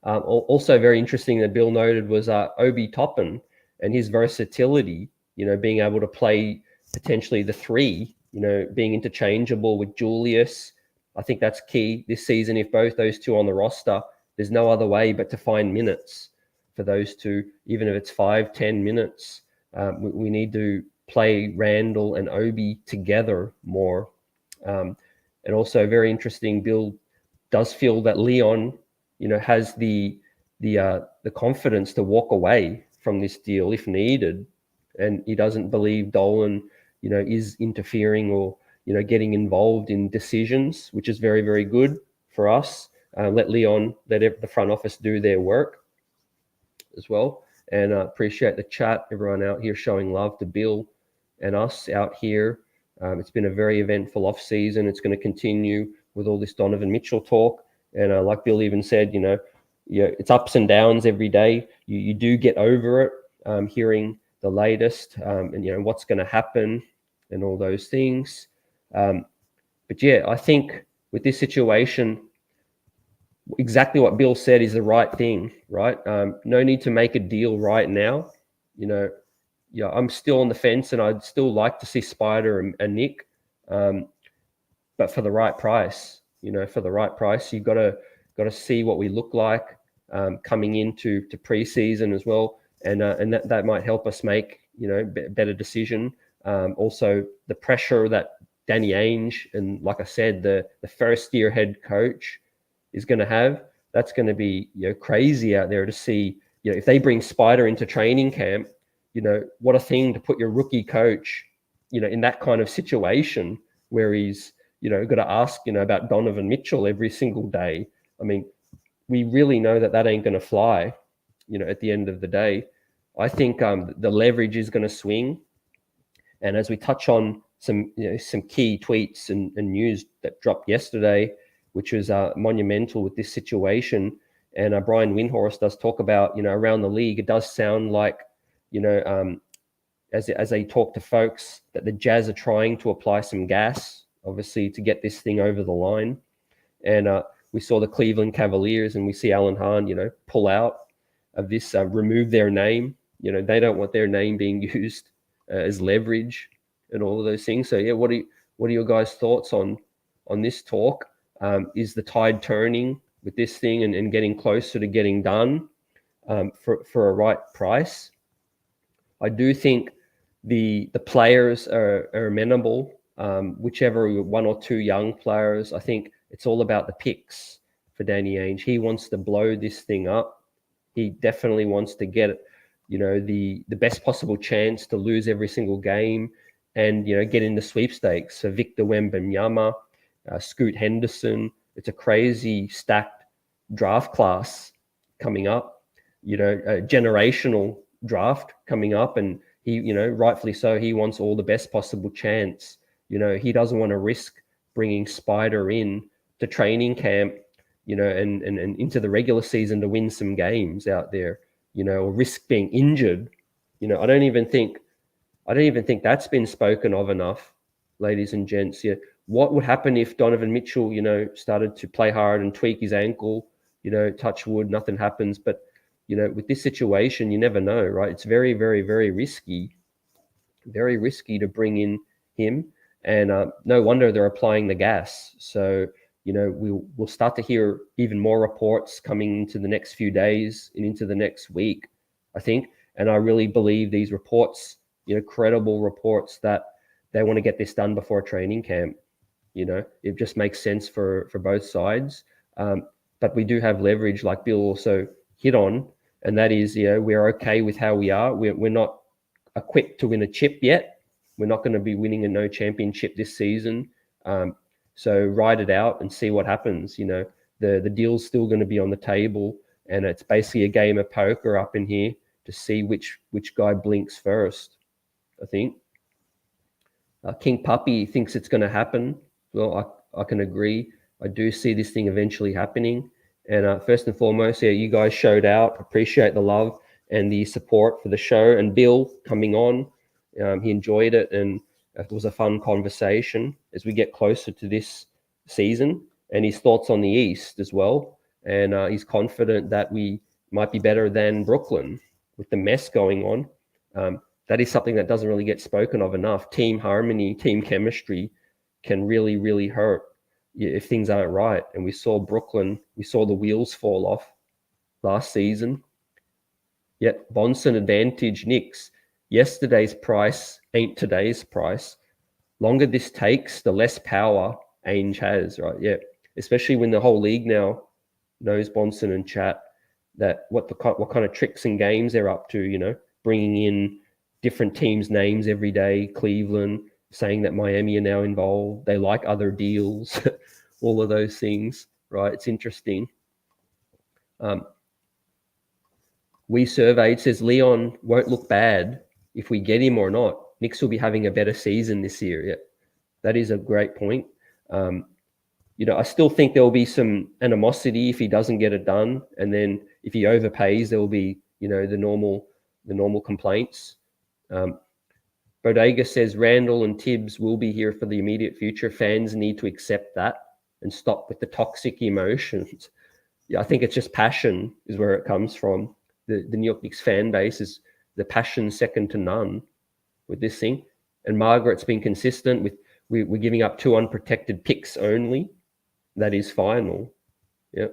Also very interesting that Bill noted was Obi Toppin and his versatility, being able to play potentially the three, being interchangeable with Julius, I think that's key this season. If both those two on the roster, there's no other way but to find minutes for those two, even if it's 5-10 minutes. We need to play Randall and Obi together more. And also very interesting, Bill does feel that Leon, has the confidence to walk away from this deal if needed, and he doesn't believe Dolan, is interfering or getting involved in decisions, which is very, very good for us. Let the front office do their work as well. And appreciate the chat, everyone out here showing love to Bill and us out here. It's been a very eventful off season. It's going to continue with all this Donovan Mitchell talk. And like Bill even said, it's ups and downs every day. You do get over it, hearing the latest and what's going to happen and all those things. But yeah, I think with this situation, exactly what Bill said is the right thing, right? No need to make a deal right now. I'm still on the fence, and I'd still like to see Spider and Nick, but for the right price. For the right price, you've got to see what we look like coming into preseason as well, and that might help us make better decision. Also, the pressure that Danny Ainge and, like I said, the first year head coach is going to have, that's going to be crazy out there to see. If they bring Spider into training camp, what a thing to put your rookie coach in that kind of situation where he's got to ask about Donovan Mitchell every single day. I mean, we really know that ain't going to fly at the end of the day. I think the leverage is going to swing, and as we touch on some key tweets and news that dropped yesterday, which was monumental with this situation. And Brian Windhorst does talk about, around the league, it does sound like, as they talk to folks, that the Jazz are trying to apply some gas, obviously, to get this thing over the line. And we saw the Cleveland Cavaliers, and we see Alan Hahn, pull out of this, remove their name. They don't want their name being used as leverage and all of those things. So yeah, what are your guys' thoughts on this talk? Is the tide turning with this thing and getting closer to getting done for a right price? I do think the players are amenable, whichever one or two young players. I think it's all about the picks for Danny Ainge. He wants to blow this thing up. He definitely wants to get the best possible chance to lose every single game and get in the sweepstakes. So Victor Wembanyama, Scoot Henderson. It's a crazy stacked draft class coming up, a generational draft coming up. And he, rightfully so, he wants all the best possible chance. He doesn't want to risk bringing Spider in to training camp, and into the regular season to win some games out there, or risk being injured. I don't even think that's been spoken of enough, ladies and gents. Yeah. What would happen if Donovan Mitchell, started to play hard and tweak his ankle, touch wood, nothing happens. But, with this situation, you never know, right? It's very, very, very risky to bring in him. And no wonder they're applying the gas. So, we'll start to hear even more reports coming into the next few days and into the next week, I think. And I really believe these reports, credible reports, that they want to get this done before training camp. It just makes sense for both sides. But we do have leverage, like Bill also hit on, and that is, we're okay with how we are. We're not equipped to win a chip yet. We're not going to be winning a no championship this season. So ride it out and see what happens. The deal's still going to be on the table, and it's basically a game of poker up in here to see which guy blinks first, I think. King Puppy thinks it's going to happen. Well, I can agree. I do see this thing eventually happening. And first and foremost, yeah, you guys showed out. Appreciate the love and the support for the show. And Bill coming on, he enjoyed it, and it was a fun conversation as we get closer to this season, and his thoughts on the East as well. And he's confident that we might be better than Brooklyn with the mess going on. That is something that doesn't really get spoken of enough. Team harmony, team chemistry can really, really hurt, if things aren't right. And we saw Brooklyn, we saw the wheels fall off last season. Yet Bonson advantage Knicks. Yesterday's price ain't today's price. Longer this takes, the less power Ainge has, right? Yeah, especially when the whole league now knows Bonson and chat that what kind of tricks and games they're up to. Bringing in different teams' names every day. Cleveland saying that Miami are now involved. They like other deals, all of those things, right? It's interesting. We surveyed, says Leon won't look bad if we get him or not. Knicks will be having a better season this year. Yeah, that is a great point. I still think there will be some animosity if he doesn't get it done, and then if he overpays, there will be the normal complaints. Bodega says Randall and Tibbs will be here for the immediate future. Fans need to accept that and stop with the toxic emotions. Yeah, I think it's just passion is where it comes from. The New York Knicks fan base is the passion second to none with this thing. And Margaret's been consistent with we're giving up 2 unprotected picks only. That is final. Yeah.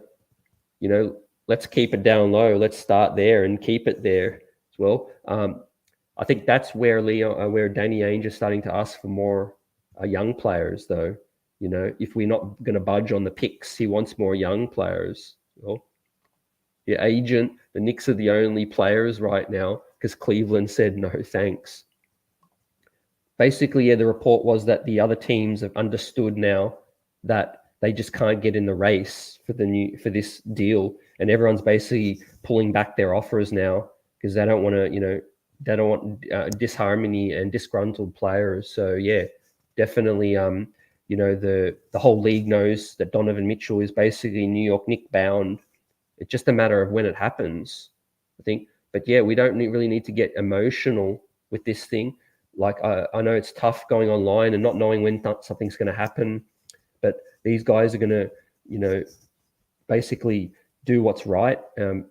Let's keep it down low. Let's start there and keep it there as well. I think that's where where Danny Ainge is starting to ask for more young players, though. If we're not going to budge on the picks, he wants more young players. Well, your agent, the Knicks are the only players right now because Cleveland said no thanks. Basically, yeah, the report was that the other teams have understood now that they just can't get in the race for this deal, and everyone's basically pulling back their offers now because they don't want to, they don't want disharmony and disgruntled players. So yeah, definitely, the whole league knows that Donovan Mitchell is basically New York Knicks bound. It's just a matter of when it happens, I think. But yeah, we don't really need to get emotional with this thing. Like I know it's tough going online and not knowing when something's going to happen, but these guys are going to, basically do what's right,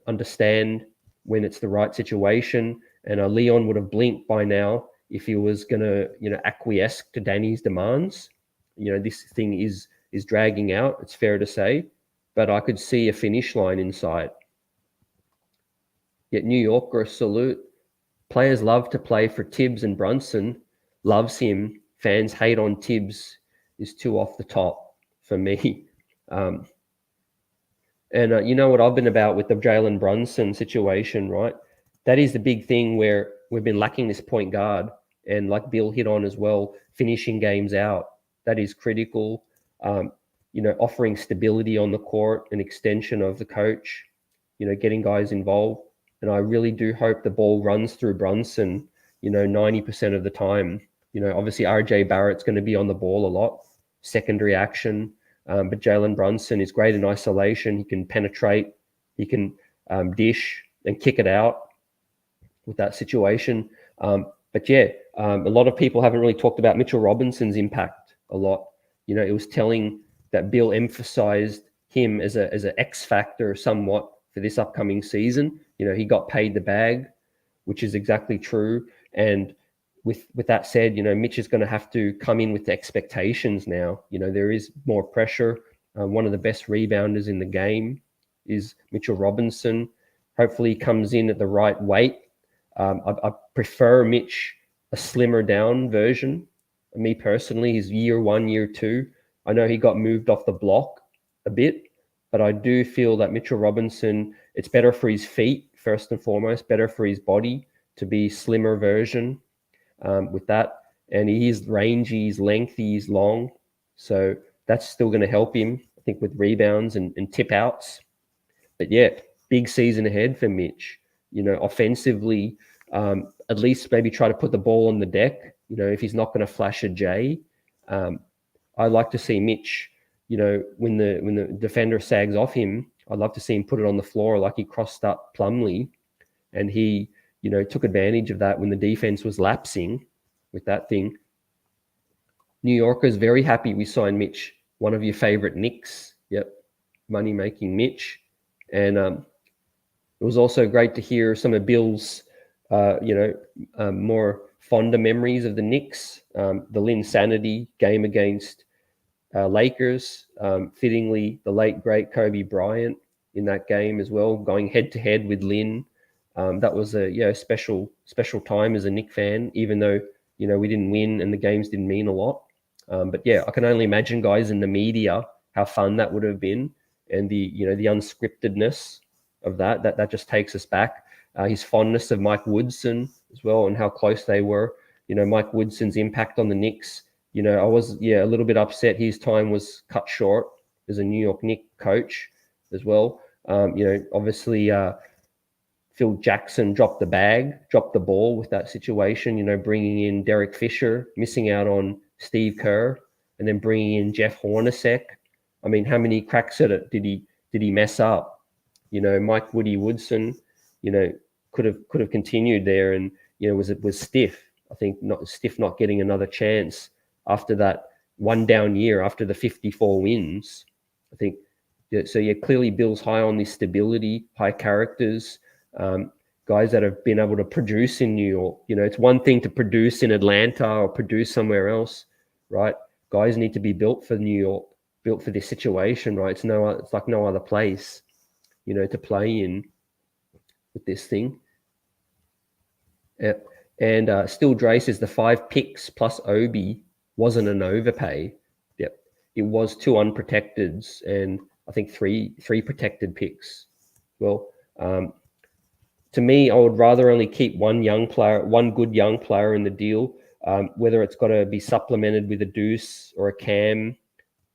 understand when it's the right situation. And Leon would have blinked by now if he was going to, acquiesce to Danny's demands. This thing is dragging out. It's fair to say, but I could see a finish line in sight. Yet New Yorker salute. Players love to play for Tibbs and Brunson. Loves him. Fans hate on Tibbs. Is too off the top for me. And you know what I've been about with the Jalen Brunson situation, right? That is the big thing where we've been lacking this point guard. And like Bill hit on as well, finishing games out. That is critical. Offering stability on the court, an extension of the coach, getting guys involved. And I really do hope the ball runs through Brunson, 90% of the time. Obviously RJ Barrett's going to be on the ball a lot, secondary action. But Jalen Brunson is great in isolation. He can penetrate, he can dish and kick it out with that situation. But yeah, a lot of people haven't really talked about Mitchell Robinson's impact a lot. It was telling that Bill emphasized him as an X factor somewhat for this upcoming season. He got paid the bag, which is exactly true. And with that said, Mitch is going to have to come in with the expectations now. There is more pressure. One of the best rebounders in the game is Mitchell Robinson. Hopefully he comes in at the right weight. I prefer Mitch, a slimmer down version. Me personally, his year 1, year 2. I know he got moved off the block a bit, but I do feel that Mitchell Robinson, it's better for his feet, first and foremost, better for his body to be slimmer version with that. And he is rangy, he's lengthy, he's long. So that's still going to help him, I think, with rebounds and tip outs. But yeah, big season ahead for Mitch. Offensively, at least maybe try to put the ball on the deck. If he's not going to flash a J, I like to see Mitch, when the defender sags off him, I'd love to see him put it on the floor like he crossed up Plumlee, and he, took advantage of that when the defense was lapsing with that thing. New Yorkers very happy we signed Mitch, one of your favorite Knicks. Yep, money-making Mitch. And it was also great to hear some of Bill's, more fonder memories of the Knicks, the Lynn Sanity game against Lakers, fittingly, the late, great Kobe Bryant in that game as well, going head-to-head with Lynn. That was a special time as a Knicks fan, even though, we didn't win and the games didn't mean a lot. But yeah, I can only imagine, guys, in the media, how fun that would have been, and the unscriptedness of that just takes us back. His fondness of Mike Woodson as well, and how close they were. Mike Woodson's impact on the Knicks. I was a little bit upset his time was cut short as a New York Knicks coach as well. Obviously Phil Jackson dropped the ball with that situation. Bringing in Derek Fisher, missing out on Steve Kerr, and then bringing in Jeff Hornacek. I mean, how many cracks at it did he mess up? Mike Woodson, could have continued there, and was stiff. I think not getting another chance after that one down year after the 54 wins. I think clearly Bill's high on this stability, high characters, guys that have been able to produce in New York. It's one thing to produce in Atlanta or produce somewhere else, right? Guys need to be built for New York, built for this situation, right? It's like no other place, to play in with this thing. And Still Dre says the 5 picks plus Obi wasn't an overpay. Yep, it was 2 unprotecteds and I think three protected picks. Well, to me, I would rather only keep one good young player in the deal, whether it's got to be supplemented with a Deuce or a Cam.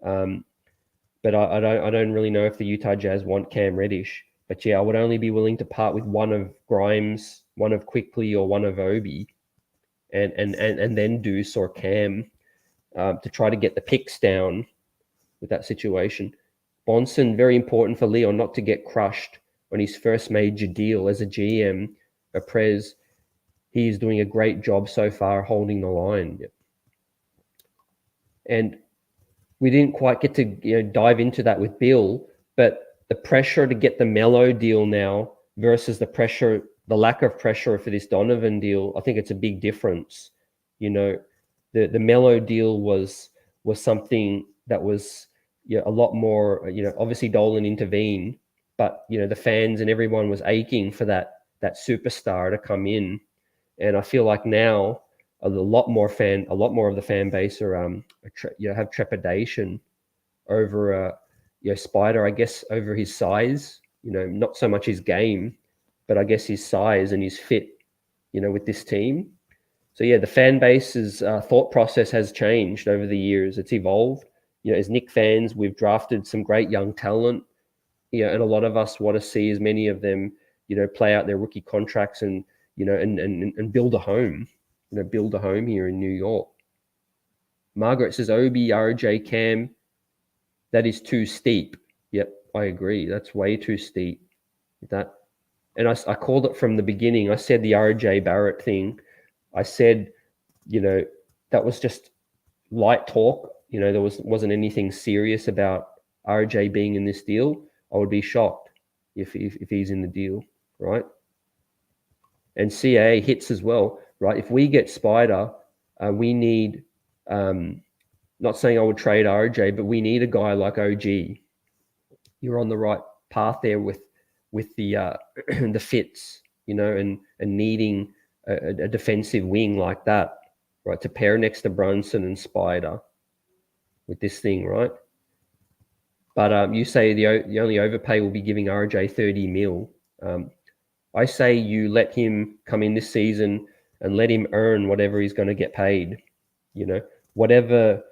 But I don't really know if the Utah Jazz want Cam Reddish. But yeah, I would only be willing to part with one of Grimes, one of Quickly, or one of Obi, and then Deuce or Cam to try to get the picks down with that situation. Brunson, very important for Leon not to get crushed on his first major deal as a GM. Prez, he is doing a great job so far holding the line. And we didn't quite get to dive into that with Bill, but the pressure to get the Melo deal now versus the lack of pressure for this Donovan deal, I think it's a big difference. The Melo deal was something that was a lot more, obviously Dolan intervened, but the fans and everyone was aching for that superstar to come in. And I feel like now a lot more of the fan base are have trepidation over Spider, I guess, over his size, not so much his game, but I guess his size and his fit, with this team. So yeah, the fan base's thought process has changed over the years. It's evolved. As Knicks fans, we've drafted some great young talent, and a lot of us want to see as many of them, play out their rookie contracts and and build a home, build a home here in New York. Margaret says Obi, RJ, Cam, that is too steep. Yep, I agree. That's way too steep. And I called it from the beginning. I said the RJ Barrett thing. I said, that was just light talk. There wasn't anything serious about RJ being in this deal. I would be shocked if he's in the deal, right? And CA hits as well, right? If we get Spider, we need, not saying I would trade RJ, but we need a guy like OG. You're on the right path there with the the fits, and needing a defensive wing like that, right? To pair next to Brunson and Spider with this thing, right? But you say the only overpay will be giving RJ 30 mil. I say you let him come in this season and let him earn whatever he's going to get paid. Whatever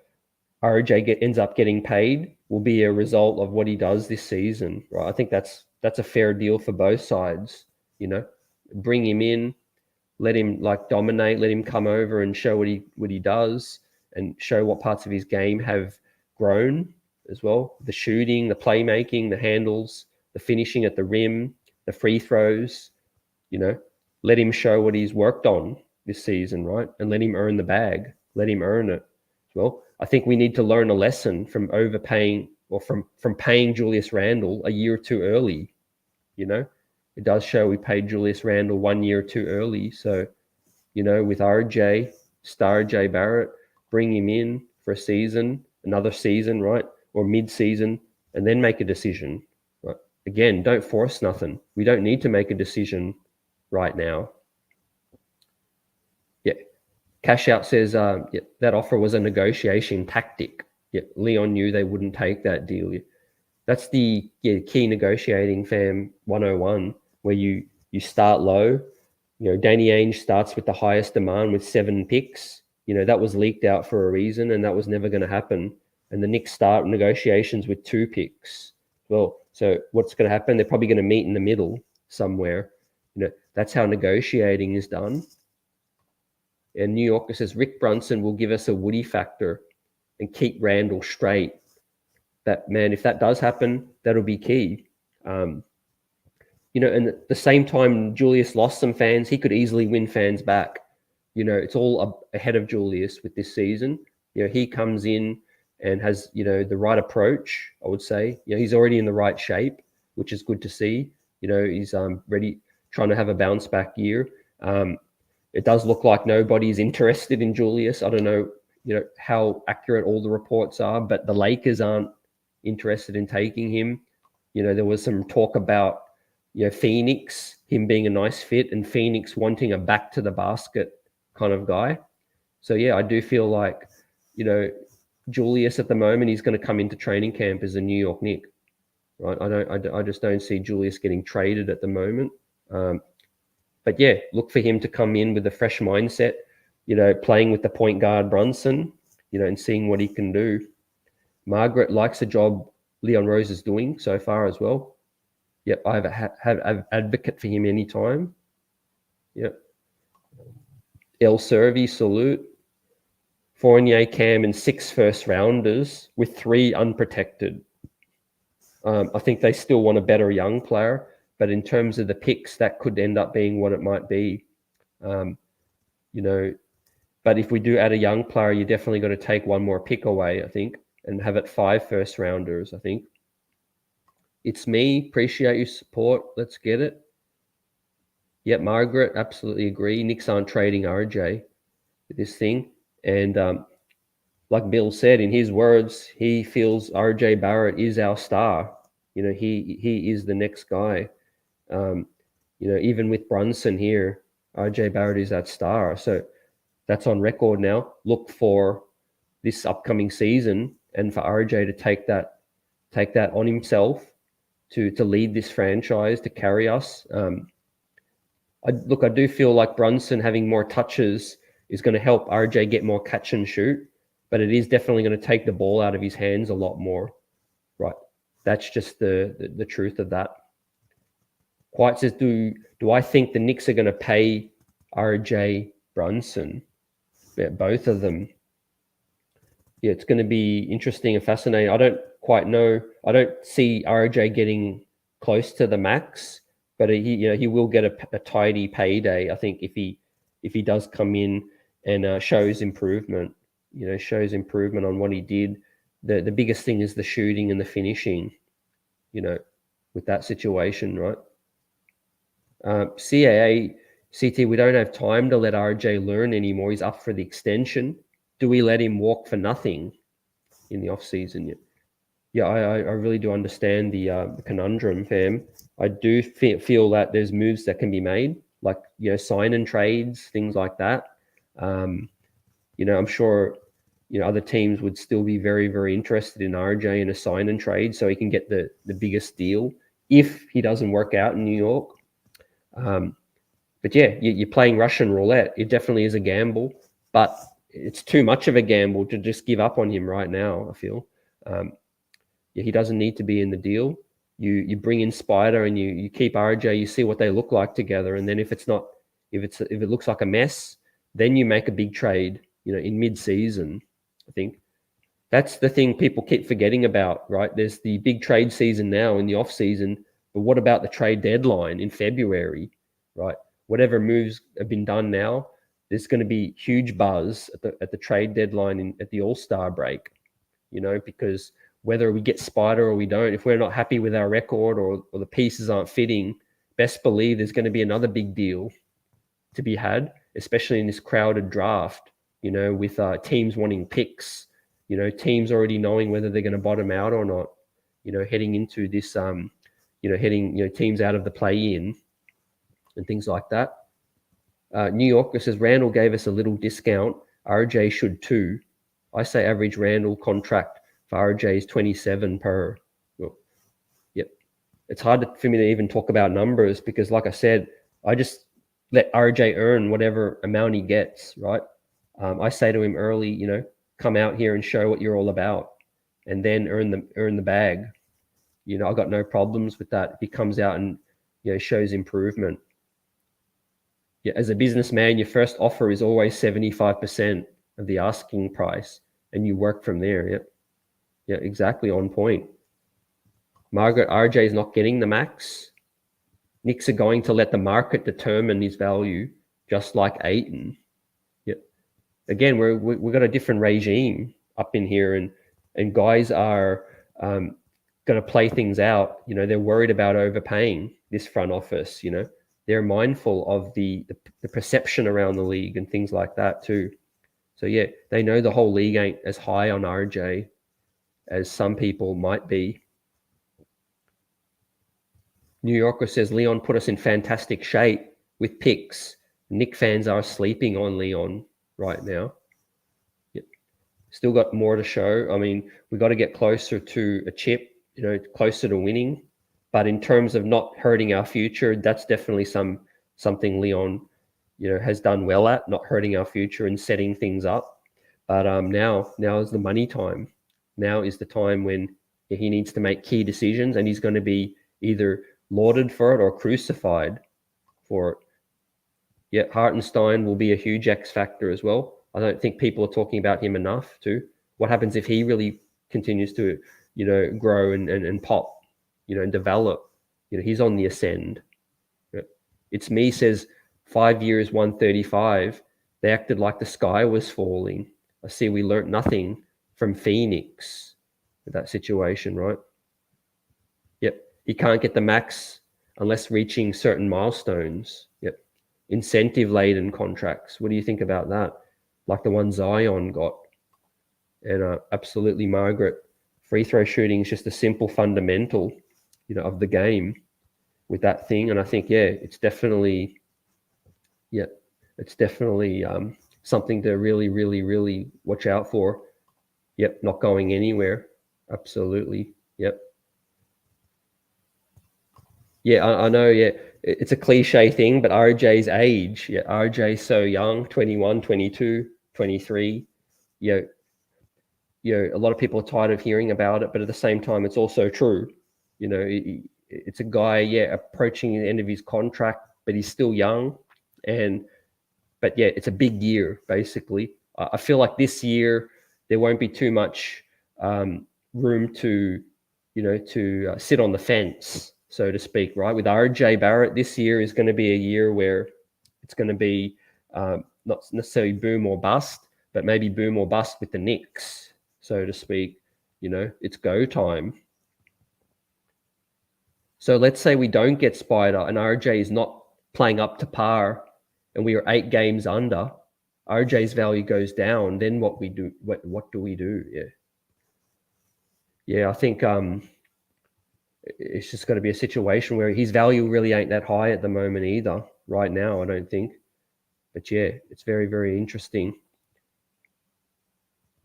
RJ ends up getting paid will be a result of what he does this season, right? I think that's a fair deal for both sides. Bring him in, let him dominate, let him come over and show what he does, and show what parts of his game have grown as well. The shooting, the playmaking, the handles, the finishing at the rim, the free throws. Let him show what he's worked on this season, right? And let him earn the bag. Let him earn it. Well, I think we need to learn a lesson from overpaying or from paying Julius Randle a year or two early. It does show we paid Julius Randle 1 year too early. So, with RJ, star J Barrett, bring him in for a season another season, right? Or mid-season, and then make a decision, right? Again, don't force nothing. We don't need to make a decision right now. Yeah. Cash Out says that offer was a negotiation tactic. Yeah, Leon knew they wouldn't take that deal. That's the key negotiating, fam 101, where you start low. Danny Ainge starts with the highest demand with 7 picks. That was leaked out for a reason, and that was never going to happen. And the Knicks start negotiations with 2 picks. Well, so what's going to happen? They're probably going to meet in the middle somewhere. That's how negotiating is done. And New Yorker says Rick Brunson will give us a Woody factor and keep Randall straight. That, man, if that does happen, that'll be key. And at the same time, Julius lost some fans. He could easily win fans back. It's all ahead of Julius with this season. He comes in and has, the right approach, I would say. He's already in the right shape, which is good to see. He's ready, trying to have a bounce back year. It does look like nobody's interested in Julius. I don't know, how accurate all the reports are, but the Lakers aren't interested in taking him. There was some talk about, Phoenix, him being a nice fit, and Phoenix wanting a back to the basket kind of guy. So yeah, I do feel like, Julius at the moment, he's going to come into training camp as a New York Knick, right? I just don't see Julius getting traded at the moment. But yeah, look for him to come in with a fresh mindset, playing with the point guard Brunson, and seeing what he can do. Margaret likes the job Leon Rose is doing so far as well. Yep, I have an advocate for him anytime. Yep. El Servi, salute. Fournier, Cam, and 6 first-rounders with 3 unprotected. I think they still want a better young player, but in terms of the picks, that could end up being what it might be. But if we do add a young player, you're definitely going to take one more pick away, I think, and have it 5 first-rounders, I think. It's me. Appreciate your support. Let's get it. Yep, Margaret, absolutely agree. Knicks aren't trading RJ with this thing. And like Bill said, in his words, he feels RJ Barrett is our star. He is the next guy. Even with Brunson here, RJ Barrett is that star. So that's on record now. Look for this upcoming season and for RJ to take that on himself to lead this franchise, to carry us. I do feel like Brunson having more touches is going to help RJ get more catch and shoot, but it is definitely going to take the ball out of his hands a lot more. Right. That's just the truth of that. White says, do I think the Knicks are going to pay RJ Brunson? Yeah, both of them. Yeah, it's going to be interesting and fascinating. I don't quite know. I don't see RJ getting close to the max, but he will get a tidy payday, I think, if he does come in and shows improvement. Shows improvement on what he did. The biggest thing is the shooting and the finishing. With that situation, right? CAA, CT, we don't have time to let RJ learn anymore. He's up for the extension. Do we let him walk for nothing in the offseason yet? Yeah, I really do understand the conundrum, fam. I do feel that there's moves that can be made, like, sign and trades, things like that. I'm sure, other teams would still be very, very interested in RJ in a sign and trade so he can get the biggest deal if he doesn't work out in New York. But yeah, you're playing Russian roulette. It definitely is a gamble, but it's too much of a gamble to just give up on him right now, I feel. He doesn't need to be in the deal. You bring in Spider and you keep RJ, you see what they look like together. And then if it looks like a mess, then you make a big trade, in mid-season, I think. That's the thing people keep forgetting about, right? There's the big trade season now in the off season, but what about the trade deadline in February, right? Whatever moves have been done now, there's going to be huge buzz at the trade deadline at the All-Star break, because whether we get Spider or we don't, if we're not happy with our record or the pieces aren't fitting, best believe there's going to be another big deal to be had, especially in this crowded draft, with teams wanting picks. You know, teams already knowing whether they're going to bottom out or not. You know, heading into this, teams out of the play-in and things like that. New Yorker says Randall gave us a little discount. RJ should too. I say average Randall contract for RJ is 27 per. Well, yep. It's hard for me to even talk about numbers because, like I said, I just let RJ earn whatever amount he gets, right? I say to him early, you know, come out here and show what you're all about, and then earn the bag. You know, I got no problems with that if he comes out and, you know, shows improvement. Yeah, as a businessman, your first offer is always 75% of the asking price, and you work from there. Yep. Yeah, exactly on point. Margaret, RJ is not getting the max. Knicks are going to let the market determine his value, just like Ayton. Yep. Again, we've got a different regime up in here, and guys are going to play things out. You know, they're worried about overpaying this front office. You know, they're mindful of the perception around the league and things like that too. So yeah, they know the whole league ain't as high on RJ as some people might be. New Yorker says Leon put us in fantastic shape with picks. Knick fans are sleeping on Leon right now. Yep. Still got more to show. I mean, we got to get closer to a chip, you know, closer to winning. But in terms of not hurting our future, that's definitely something Leon, you know, has done well at, not hurting our future and setting things up. But now is the money time. Now is the time when he needs to make key decisions, and he's going to be either lauded for it or crucified for it. Yeah, Hartenstein will be a huge X factor as well. I don't think people are talking about him enough too. What happens if he really continues to, you know, grow and pop, you know, and develop? You know, he's on the ascend. It's me says 5 years, 135. They acted like the sky was falling. I see we learnt nothing from Phoenix with that situation, right? Yep. He can't get the max unless reaching certain milestones. Yep. Incentive-laden contracts. What do you think about that? Like the one Zion got. And absolutely, Margaret, free throw shooting is just a simple fundamental, you know, of the game with that thing. And I think, yeah, it's definitely something to really, really, really watch out for. Yep, not going anywhere. Absolutely. Yep. Yeah, I know. Yeah, it's a cliche thing, but RJ's age. Yeah, RJ's so young, 21, 22, 23. You know, a lot of people are tired of hearing about it, but at the same time, it's also true. You know, it's a guy, yeah, approaching the end of his contract, but he's still young. But yeah, it's a big year, basically. I feel like this year, there won't be too much room to, you know, to sit on the fence, so to speak, right? With RJ Barrett, this year is going to be a year where it's going to be not necessarily boom or bust, but maybe boom or bust with the Knicks, so to speak. You know, it's go time. So let's say we don't get Spider and RJ is not playing up to par and we are 8 games under, RJ's value goes down. Then what we do? What do we do? Yeah. I think it's just got to be a situation where his value really ain't that high at the moment either. Right now, I don't think. But yeah, it's very, very interesting.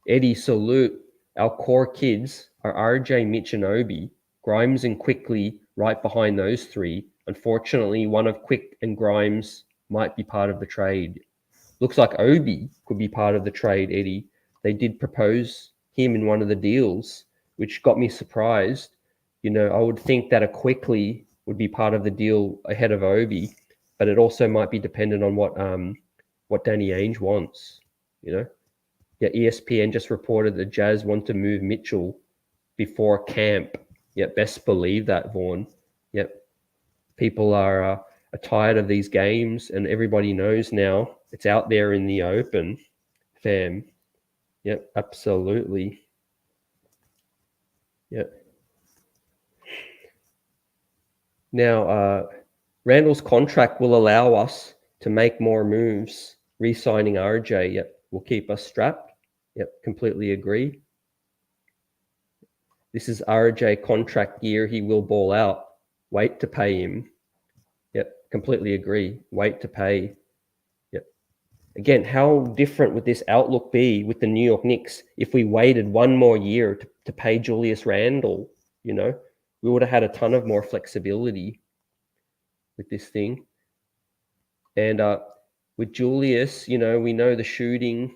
Eddie, salute. Our core kids are RJ, Mitch, and Obi. Grimes and Quickly right behind those 3. Unfortunately, one of Quick and Grimes might be part of the trade. Looks like Obi could be part of the trade, Eddie. They did propose him in one of the deals, which got me surprised. You know, I would think that a Quickly would be part of the deal ahead of Obi, but it also might be dependent on what Danny Ainge wants, you know. Yeah, ESPN just reported the Jazz want to move Mitchell before camp. Yeah, best believe that, Vaughn. Yep. People are tired of these games, and everybody knows now it's out there in the open, fam. Yep, absolutely. Yep. Now, Randall's contract will allow us to make more moves. Re-signing RJ, yep, will keep us strapped. Yep, completely agree. This is RJ contract year. He will ball out. Wait to pay him. Yep, completely agree. Wait to pay. Yep. Again, how different would this outlook be with the New York Knicks if we waited one more year to pay Julius Randall? You know, we would have had a ton of more flexibility with this thing. And with Julius, you know, we know the shooting,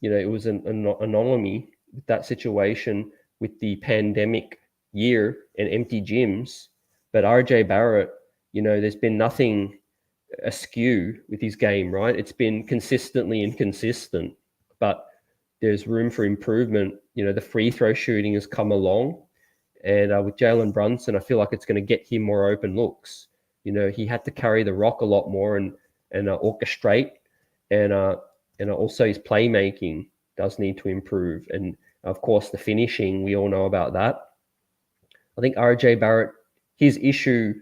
you know, it was an anomaly with that situation with the pandemic year and empty gyms. But RJ Barrett, you know, there's been nothing askew with his game, right? It's been consistently inconsistent, but there's room for improvement. You know, the free throw shooting has come along. And with Jalen Brunson, I feel like it's going to get him more open looks. You know, he had to carry the rock a lot more and orchestrate. And also his playmaking does need to improve. And of course, the finishing, we all know about that. I think RJ Barrett, his issue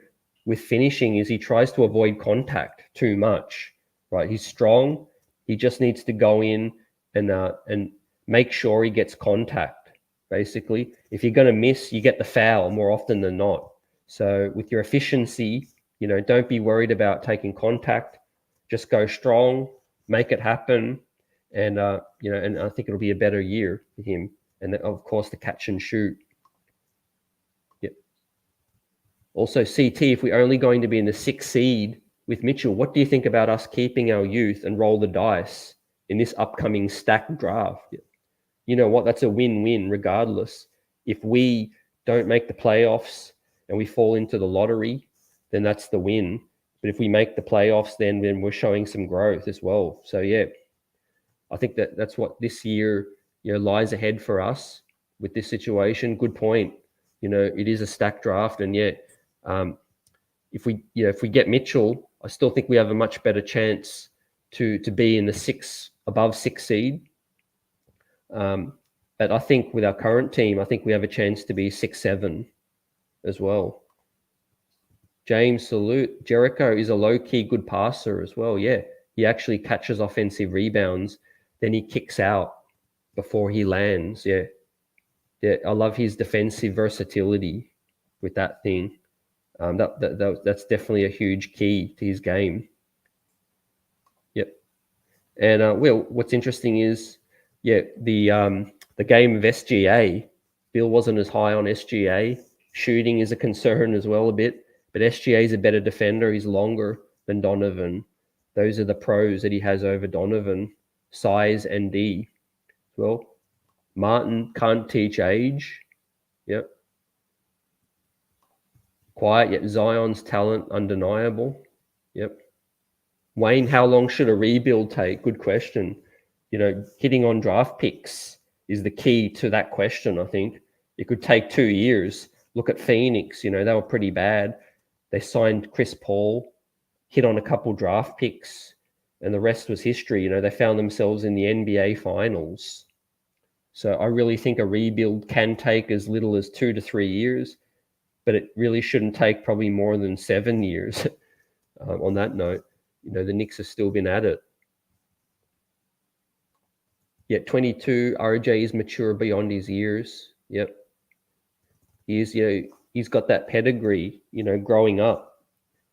with finishing is he tries to avoid contact too much, right? He's strong. He just needs to go in and make sure he gets contact, basically. If you're going to miss, you get the foul more often than not. So with your efficiency, you know, don't be worried about taking contact. Just go strong, make it happen. And, you know, and I think it'll be a better year for him. And then, of course, the catch and shoot. Yep. Also, CT, if we're only going to be in the 6th seed with Mitchell, what do you think about us keeping our youth and roll the dice in this upcoming stacked draft? Yep. You know what? That's a win-win regardless. If we don't make the playoffs and we fall into the lottery, then that's the win. But if we make the playoffs, then we're showing some growth as well. So, yeah, I think that's what this year, you know, lies ahead for us with this situation. Good point. You know, it is a stacked draft, and yeah, if we get Mitchell, I still think we have a much better chance to be in the above 6 seed. But I think with our current team, I think we have a chance to be 6-7 as well. James, salute. Jericho is a low-key good passer as well. Yeah, he actually catches offensive rebounds, then he kicks out before he lands. Yeah, I love his defensive versatility with that thing. That's definitely a huge key to his game. Yep. And Will, what's interesting is, yeah, the game of SGA. Bill wasn't as high on SGA. Shooting is a concern as well a bit, but SGA is a better defender. He's longer than Donovan. Those are the pros that he has over Donovan: size and D. Well, Martin can't teach age. Yep. Quiet, yet Zion's talent undeniable. Yep. Wayne, how long should a rebuild take? Good question. You know, hitting on draft picks is the key to that question, I think. It could take 2 years. Look at Phoenix, you know, they were pretty bad. They signed Chris Paul, hit on a couple draft picks, and the rest was history. You know, they found themselves in the NBA Finals. So I really think a rebuild can take as little as 2 to 3 years, but it really shouldn't take probably more than 7 years. On that note, you know, the Knicks have still been at it. Yet 22, RJ is mature beyond his years. Yep. He's got that pedigree, you know, growing up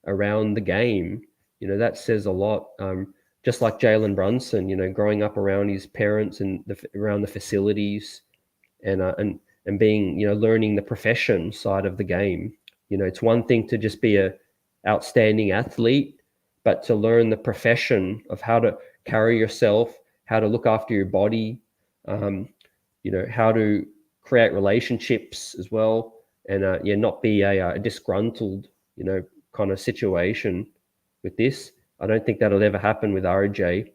around the game. You know, that says a lot. Just like Jalen Brunson, you know, growing up around his parents and around the facilities and being, you know, learning the profession side of the game. You know, it's one thing to just be a outstanding athlete, but to learn the profession of how to carry yourself, how to look after your body, you know, how to create relationships as well, and not be a disgruntled, you know, kind of situation with this. I don't think that'll ever happen with RJ.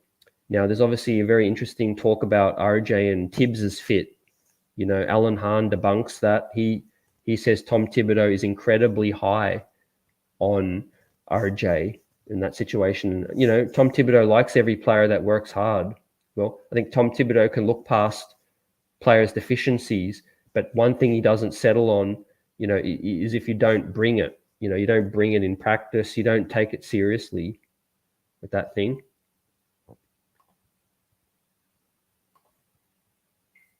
Now, there's obviously a very interesting talk about RJ and Tibbs's fit. You know, Alan Hahn debunks that. He says Tom Thibodeau is incredibly high on RJ in that situation. You know, Tom Thibodeau likes every player that works hard. Well, I think Tom Thibodeau can look past players' deficiencies, but one thing he doesn't settle on, you know, is if you don't bring it. You know, you don't bring it in practice. You don't take it seriously with that thing.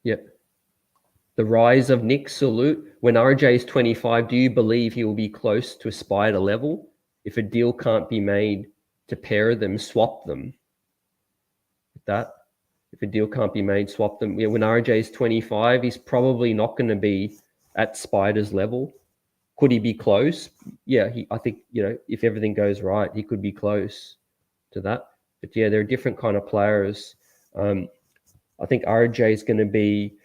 Yep. the rise of Nick Salute. When RJ is 25, do you believe he will be close to a Spider level? If a deal can't be made to pair them, swap them. With that, if a deal can't be made, swap them. Yeah, when RJ is 25, he's probably not going to be at Spider's level. Could he be close? Yeah, I think, if everything goes right, he could be close to that. But yeah, they're a different kind of players. I think RJ is going to be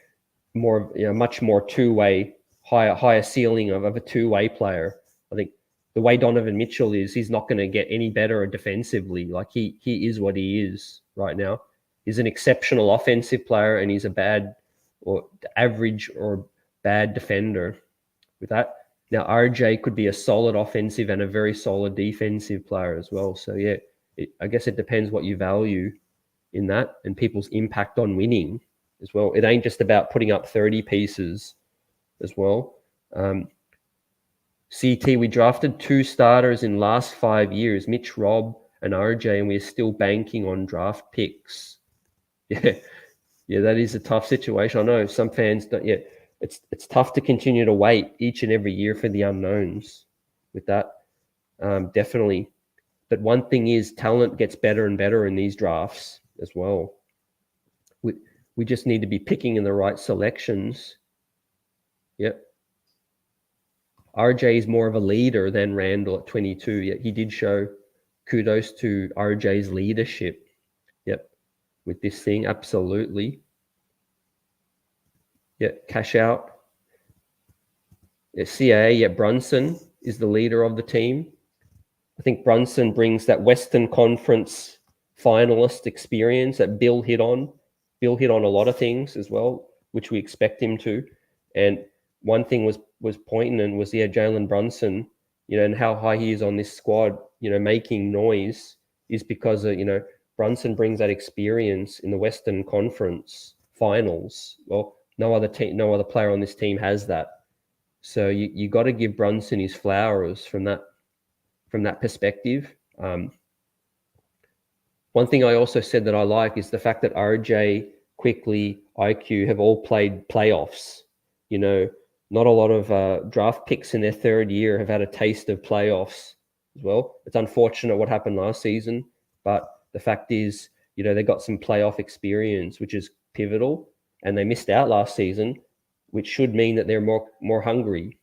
more, much more two-way, higher ceiling of a two-way player. I think the way Donovan Mitchell is, he's not going to get any better defensively. Like he is what he is right now. He's an exceptional offensive player, and he's a bad or average or bad defender. With that, now RJ could be a solid offensive and a very solid defensive player as well. So yeah, I guess it depends what you value in that and people's impact on winning as well. It ain't just about putting up 30 pieces as well. CT, we drafted 2 starters in last 5 years, Mitch, Rob, and RJ, and we're still banking on draft picks. Yeah, that is a tough situation. I know some fans don't. Yeah, it's tough to continue to wait each and every year for the unknowns. With that, definitely. But one thing is, talent gets better and better in these drafts as well. We just need to be picking in the right selections. Yep. RJ is more of a leader than Randall at 22. Yet he did show kudos to RJ's leadership. Yep. With this thing, absolutely. Yeah, cash out. Yeah, CAA, yeah, Brunson is the leader of the team. I think Brunson brings that Western Conference finalist experience that Bill hit on. Bill hit on a lot of things as well, which we expect him to. And one thing was pointing and was, Jalen Brunson, and how high he is on this squad, making noise is because of, Brunson brings that experience in the Western Conference finals. Well, no other player on this team has that. So you got to give Brunson his flowers from that perspective. One thing I also said that I like is the fact that RJ, Quickly, IQ have all played playoffs. Not a lot of draft picks in their third year have had a taste of playoffs as well. It's unfortunate what happened last season, but the fact is, they got some playoff experience, which is pivotal, and they missed out last season, which should mean that they're more hungry.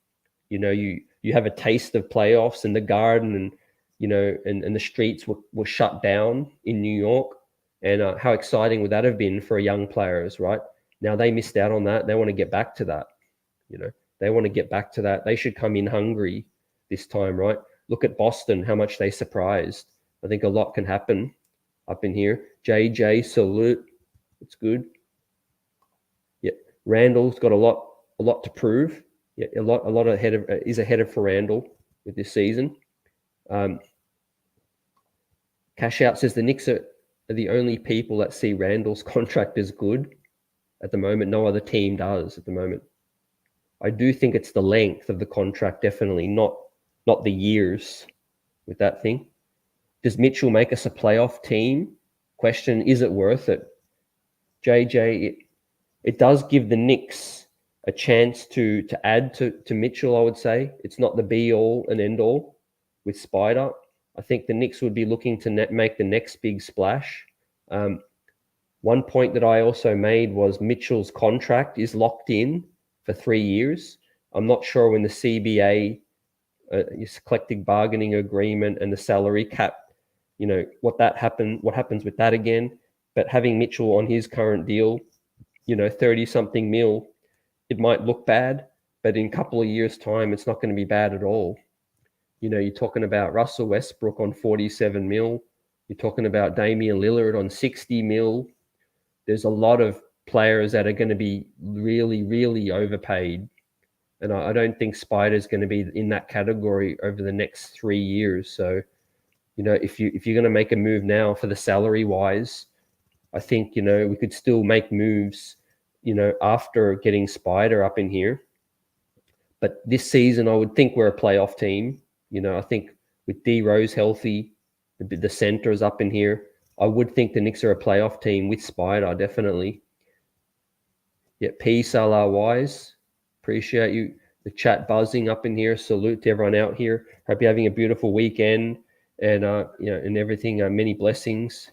You have a taste of playoffs, and the Garden and and the streets were shut down in New York. And how exciting would that have been for young players, right? Now they missed out on that. They want to get back to that. They want to get back to that. They should come in hungry this time, right? Look at Boston, how much they surprised. I think a lot can happen up in here. JJ, salute. It's good. Yeah, Randall's got a lot to prove. Yeah, a lot is ahead of for Randall with this season. Cash Out says the Knicks are the only people that see Randall's contract as good at the moment. No other team does at the moment. I do think it's the length of the contract, definitely, not the years with that thing. Does Mitchell make us a playoff team? Question, is it worth it? JJ, it does give the Knicks a chance to add to Mitchell, I would say. It's not the be-all and end-all with Spider. I think the Knicks would be looking to make the next big splash. One point that I also made was Mitchell's contract is locked in for 3 years. I'm not sure when the CBA, collective bargaining agreement, and the salary cap, what happens with that again. But having Mitchell on his current deal, 30-something mil, it might look bad, but in a couple of years' time, it's not going to be bad at all. You're talking about Russell Westbrook on 47 mil. You're talking about Damian Lillard on 60 mil. There's a lot of players that are going to be really, really overpaid. And I don't think Spider's going to be in that category over the next 3 years. So, if you're going to make a move now for the salary wise, I think, we could still make moves, after getting Spider up in here. But this season, I would think we're a playoff team. I think with D Rose healthy, the centers up in here, I would think the Knicks are a playoff team with Spider, definitely. Yeah, peace, Allah wise. Appreciate you. The chat buzzing up in here. Salute to everyone out here. Hope you're having a beautiful weekend and and everything. Many blessings.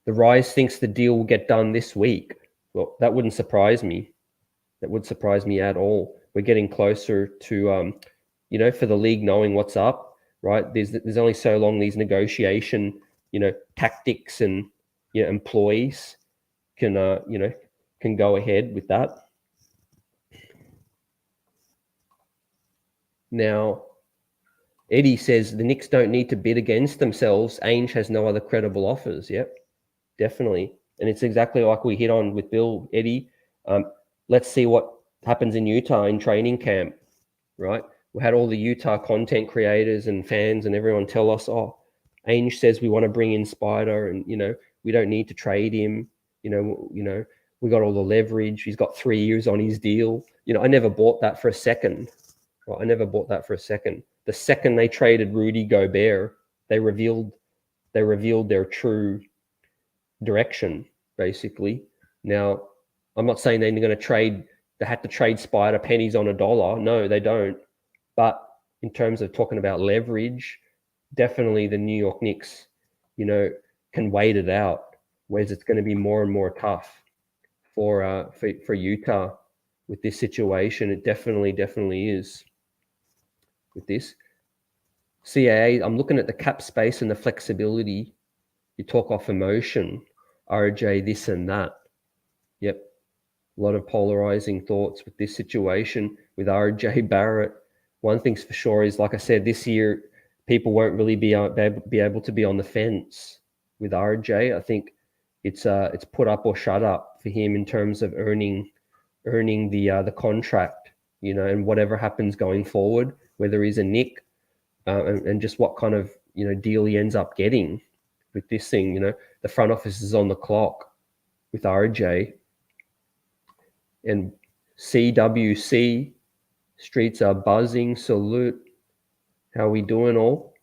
The Rise thinks the deal will get done this week. Well, that wouldn't surprise me. That would surprise me at all. We're getting closer to for the league knowing what's up, right? There's only so long these negotiation, tactics and employees can can go ahead with that. Now, Eddie says the Knicks don't need to bid against themselves. Ainge has no other credible offers. Yep, definitely. And it's exactly like we hit on with Bill, Eddie. Let's see what happens in Utah in training camp, right? We had all the Utah content creators and fans and everyone tell us, oh, Ainge says we want to bring in Spider and, we don't need to trade him. We got all the leverage. He's got 3 years on his deal. I never bought that for a second. Right? I never bought that for a second. The second they traded Rudy Gobert, they revealed their true direction, basically. Now, I'm not saying they're going to trade. They had to trade Spider pennies on a dollar. No, they don't. But in terms of talking about leverage, definitely the New York Knicks, can wait it out. Whereas it's going to be more and more tough for Utah with this situation. It definitely is with this. CAA, I'm looking at the cap space and the flexibility. You talk off emotion, RJ, this and that. Yep. A lot of polarizing thoughts with this situation with RJ Barrett. One thing's for sure is, like I said, this year, people won't really be able to be on the fence with RJ. I think it's put up or shut up for him in terms of earning the contract, and whatever happens going forward, whether he's a Knick, and just what kind of deal he ends up getting with this thing. The front office is on the clock with RJ. And CWC, streets are buzzing. Salute. How we doing all?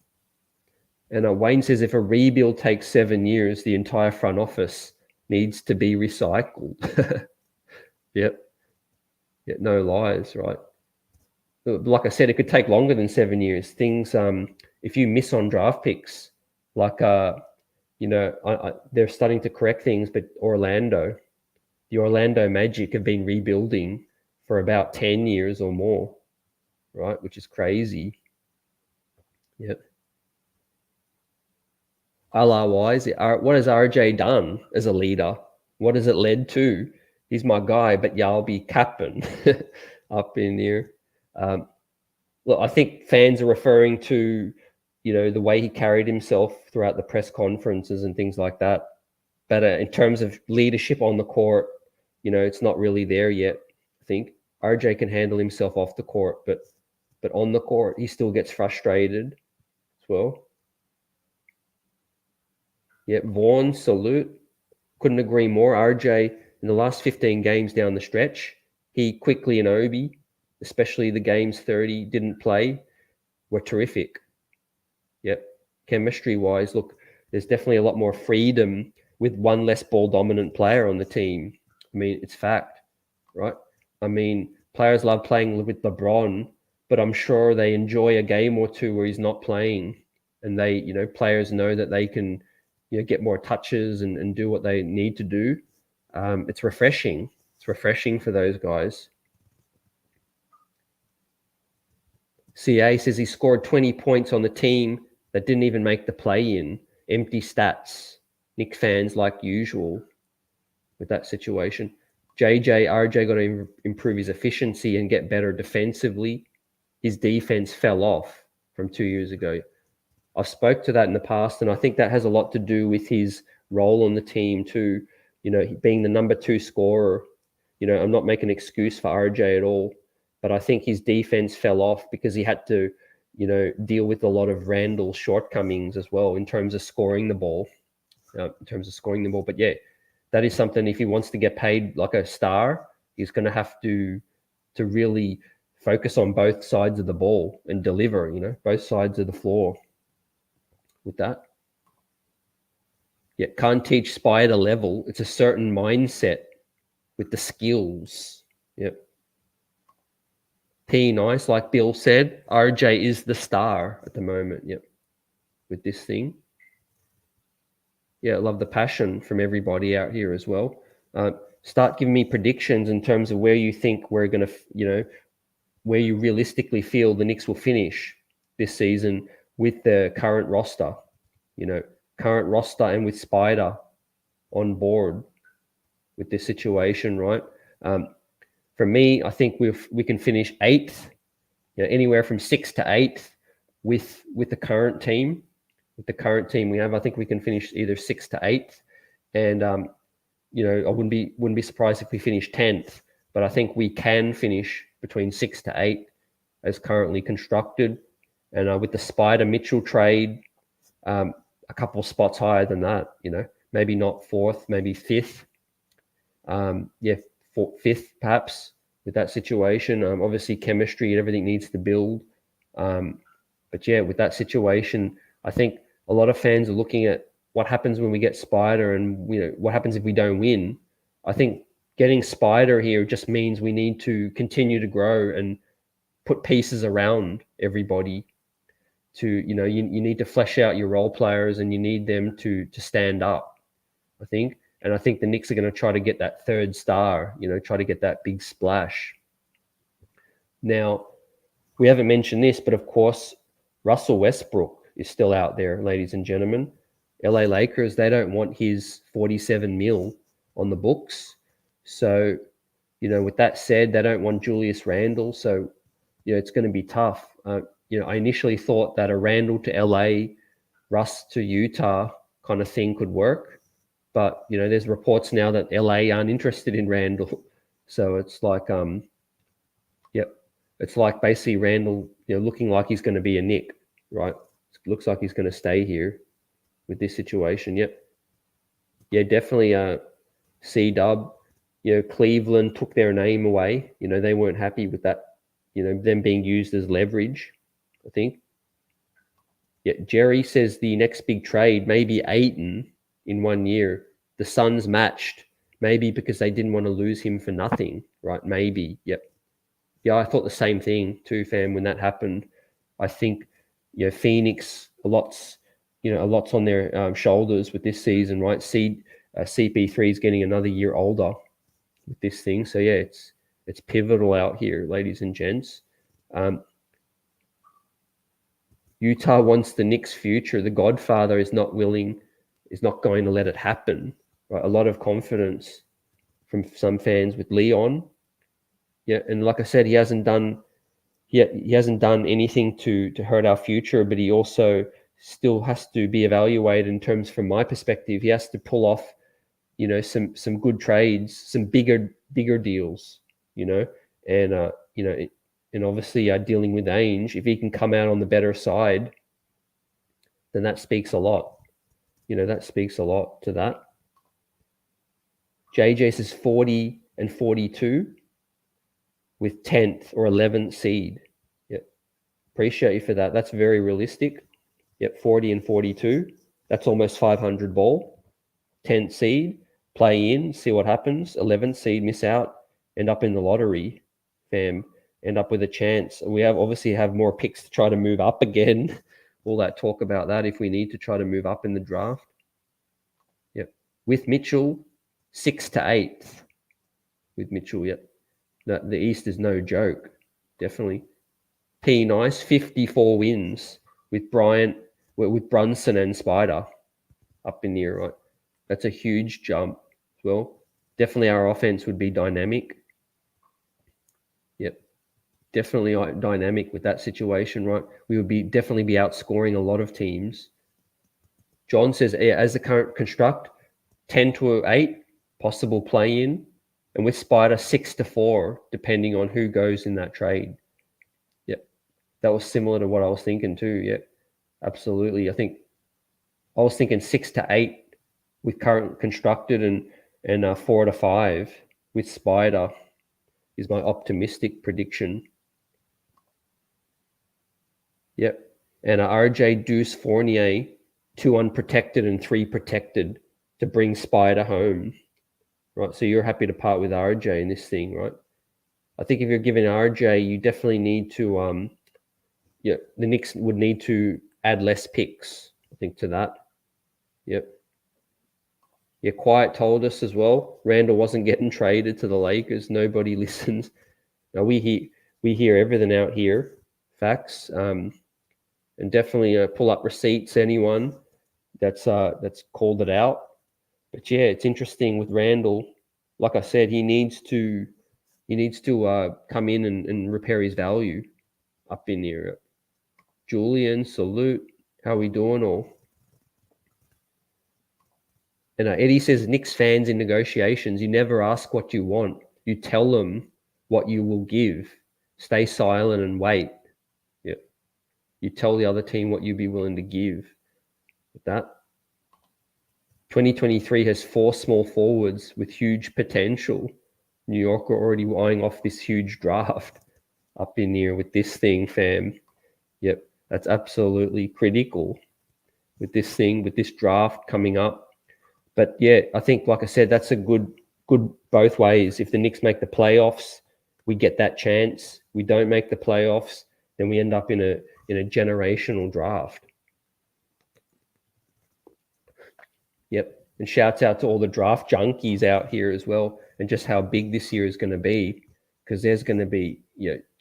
And Wayne says if a rebuild takes 7 years, the entire front office needs to be recycled. Yep. Yeah, no lies, right? Like I said, it could take longer than 7 years. Things, if you miss on draft picks, like, they're starting to correct things, but the Orlando Magic have been rebuilding for about 10 years or more, right? Which is crazy. Yep. Allah-wise, what has RJ done as a leader? What has it led to? He's my guy, but y'all be capping up in here. Look, I think fans are referring to, the way he carried himself throughout the press conferences and things like that. But in terms of leadership on the court, it's not really there yet. I think RJ can handle himself off the court, but on the court, he still gets frustrated as well. Yeah, Vaughn, salute. Couldn't agree more. RJ, in the last 15 games down the stretch, he quickly and Obi, especially the games 30 didn't play, were terrific. Yep. Chemistry-wise, look, there's definitely a lot more freedom with one less ball-dominant player on the team. I mean, it's fact, right? I mean, players love playing with LeBron, but I'm sure they enjoy a game or two where he's not playing. And they, players know that they can, get more touches and do what they need to do. It's refreshing. It's refreshing for those guys. CA says he scored 20 points on the team that didn't even make the play-in. Empty stats. Knicks fans like usual with that situation. RJ got to improve his efficiency and get better defensively. His defense fell off from 2 years ago. I've spoke to that in the past, and I think that has a lot to do with his role on the team too. Being the number 2 scorer. I'm not making an excuse for RJ at all, but I think his defense fell off because he had to, deal with a lot of Randall's shortcomings as well in terms of scoring the ball. But yeah, that is something. If he wants to get paid like a star, he's going to have to really focus on both sides of the ball and deliver. Both sides of the floor. With that, yeah, can't teach Spider level. It's a certain mindset. with the skills. Yep. P nice, like Bill said. RJ is the star at the moment. Yep. With this thing. Yeah, I love the passion from everybody out here as well. Start giving me predictions in terms of where you think we're going to, where you realistically feel the Knicks will finish this season with the current roster, current roster and with Spider on board with this situation, right? For me, I think we can finish 8th, anywhere from 6th to 8th with the current team. With the current team we have, I think we can finish either 6th to 8th, and I wouldn't be surprised if we finish 10th. But I think we can finish between 6 to 8 as currently constructed, and with the Spider Mitchell trade, a couple of spots higher than that. Maybe not 4th, maybe 5th. 5th perhaps with that situation. Obviously, chemistry and everything needs to build. But yeah, with that situation, I think a lot of fans are looking at what happens when we get Spider and what happens if we don't win. I think getting Spider here just means we need to continue to grow and put pieces around everybody to, you need to flesh out your role players and you need them to stand up, I think. And I think the Knicks are going to try to get that 3rd star, try to get that big splash. Now, we haven't mentioned this, but of course, Russell Westbrook is still out there, ladies and gentlemen. LA Lakers, they don't want his 47 mil on the books. So, with that said, they don't want Julius Randall. So, it's going to be tough. I initially thought that a Randall to LA, Russ to Utah kind of thing could work. But, there's reports now that LA aren't interested in Randall. So it's like, it's like basically Randall, looking like he's going to be a Knick, right? It looks like he's going to stay here with this situation. Yep. Yeah, definitely C-Dub. Cleveland took their name away. They weren't happy with that, them being used as leverage, I think. Yeah, Jerry says the next big trade may be Ayton in 1 year. The Suns matched, maybe because they didn't want to lose him for nothing, right? Maybe. Yep. Yeah, I thought the same thing too, fam, when that happened. I think, Phoenix, a lot's on their shoulders with this season, right? CP3 is getting another year older with this thing. So yeah, it's pivotal out here, ladies and gents. Utah wants the Knicks' future. The Godfather is not going to let it happen. Right? A lot of confidence from some fans with Leon. Yeah, and like I said, he hasn't done anything to hurt our future, but he also still has to be evaluated in terms, from my perspective, he has to pull off, some good trades, some bigger deals, and and obviously dealing with Ainge, if he can come out on the better side, then that speaks a lot. That speaks a lot to that. JJ says 40 and 42 with 10th or 11th seed. Yep. Appreciate you for that. That's very realistic. Yep, 40 and 42. That's almost 500 ball. 10th seed, play in, see what happens. 11th seed, miss out, end up in the lottery, fam. End up with a chance. We obviously have more picks to try to move up again. All that talk about that if we need to try to move up in the draft. Yep. With Mitchell, 6th to 8th. With Mitchell, yep. No, the East is no joke. Definitely. P nice, 54 wins with Brunson and Spider up in the air, right? That's a huge jump as well. Definitely our offense would be dynamic. Yep. Definitely dynamic with that situation, right? We would definitely be outscoring a lot of teams. John says, as the current construct, 10 to 8, possible play-in, and with Spider, 6 to 4, depending on who goes in that trade. Yep. That was similar to what I was thinking too. Yep. Absolutely. I was thinking 6 to 8 with current constructed and 4 to 5 with Spider is my optimistic prediction. Yep. And RJ Deuce Fournier, 2 unprotected and 3 protected to bring Spider home. right? So you're happy to part with RJ in this thing, right? I think if you're giving RJ, you definitely need to, the Knicks would need to add less picks, I think, to that. Yep. Yeah, Quiet told us as well. Randall wasn't getting traded to the Lakers. Nobody listens. Now we hear everything out here, facts, and definitely pull up receipts. Anyone that's called it out. But yeah, it's interesting with Randall. Like I said, he needs to come in and repair his value up in here. Julian, salute. How we doing all? And Eddie says, Knicks fans in negotiations, you never ask what you want. You tell them what you will give. Stay silent and wait. Yeah. You tell the other team what you'd be willing to give. With that, 2023 has 4 small forwards with huge potential. New York are already eyeing off this huge draft up in here with this thing, fam. Yep, that's absolutely critical with this thing, with this draft coming up. But yeah, I think, like I said, that's a good both ways. If the Knicks make the playoffs, we get that chance. We don't make the playoffs, then we end up in a generational draft. Yep. And shouts out to all the draft junkies out here as well, and just how big this year is going to be, because there's going to be,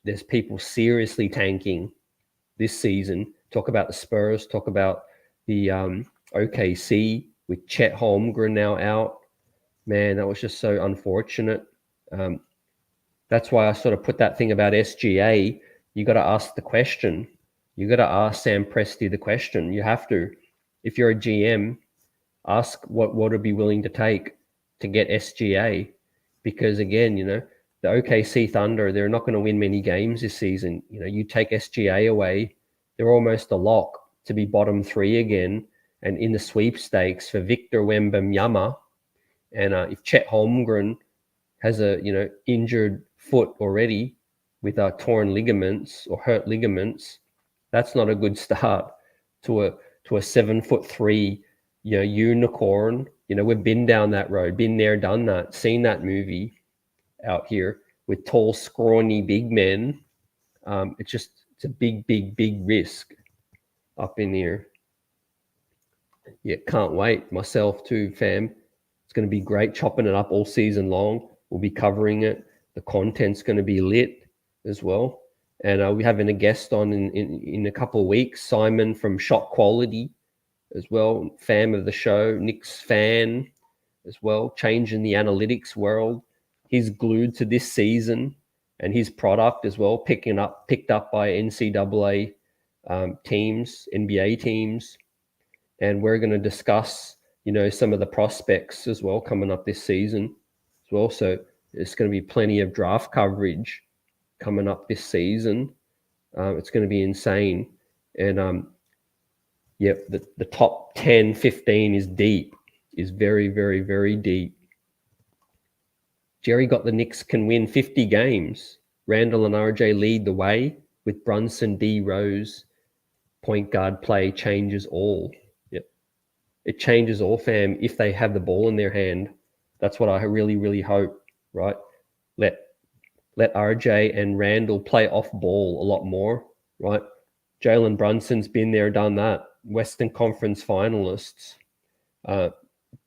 there's people seriously tanking this season. Talk about the Spurs, talk about the OKC with Chet Holmgren now out. Man, that was just so unfortunate. That's why I sort of put that thing about SGA. You got to ask the question. You got to ask Sam Presti the question. You have to. If you're a GM, ask what would be willing to take to get SGA. Because again, the OKC Thunder, they're not going to win many games this season. You take SGA away, they're almost a lock to be bottom 3 again and in the sweepstakes for Victor Wembanyama. And if Chet Holmgren has a injured foot already with torn ligaments or hurt ligaments, that's not a good start to a 7'3" unicorn. We've been down that road, been there, done that, seen that movie out here with tall, scrawny, big men. It's a big risk up in here. Yeah, can't wait. Myself too, fam. It's going to be great, chopping it up all season long. We'll be covering it. The content's going to be lit as well. And we're having a guest on in a couple of weeks, Simon from Shot Quality as well, fan of the show, Knicks fan as well, changing the analytics world. He's glued to this season and his product as well, picked up by NCAA teams, NBA teams. And we're going to discuss, some of the prospects as well coming up this season as well. So there's going to be plenty of draft coverage coming up this season. It's going to be insane. And the top 10, 15 is deep, is very, very, very deep. Jerry got the Knicks can win 50 games. Randall and RJ lead the way with Brunson, D. Rose. Point guard play changes all. Yep. It changes all, fam, if they have the ball in their hand. That's what I really, really hope, right? Let RJ and Randall play off ball a lot more, right? Jalen Brunson's been there, done that. Western Conference finalists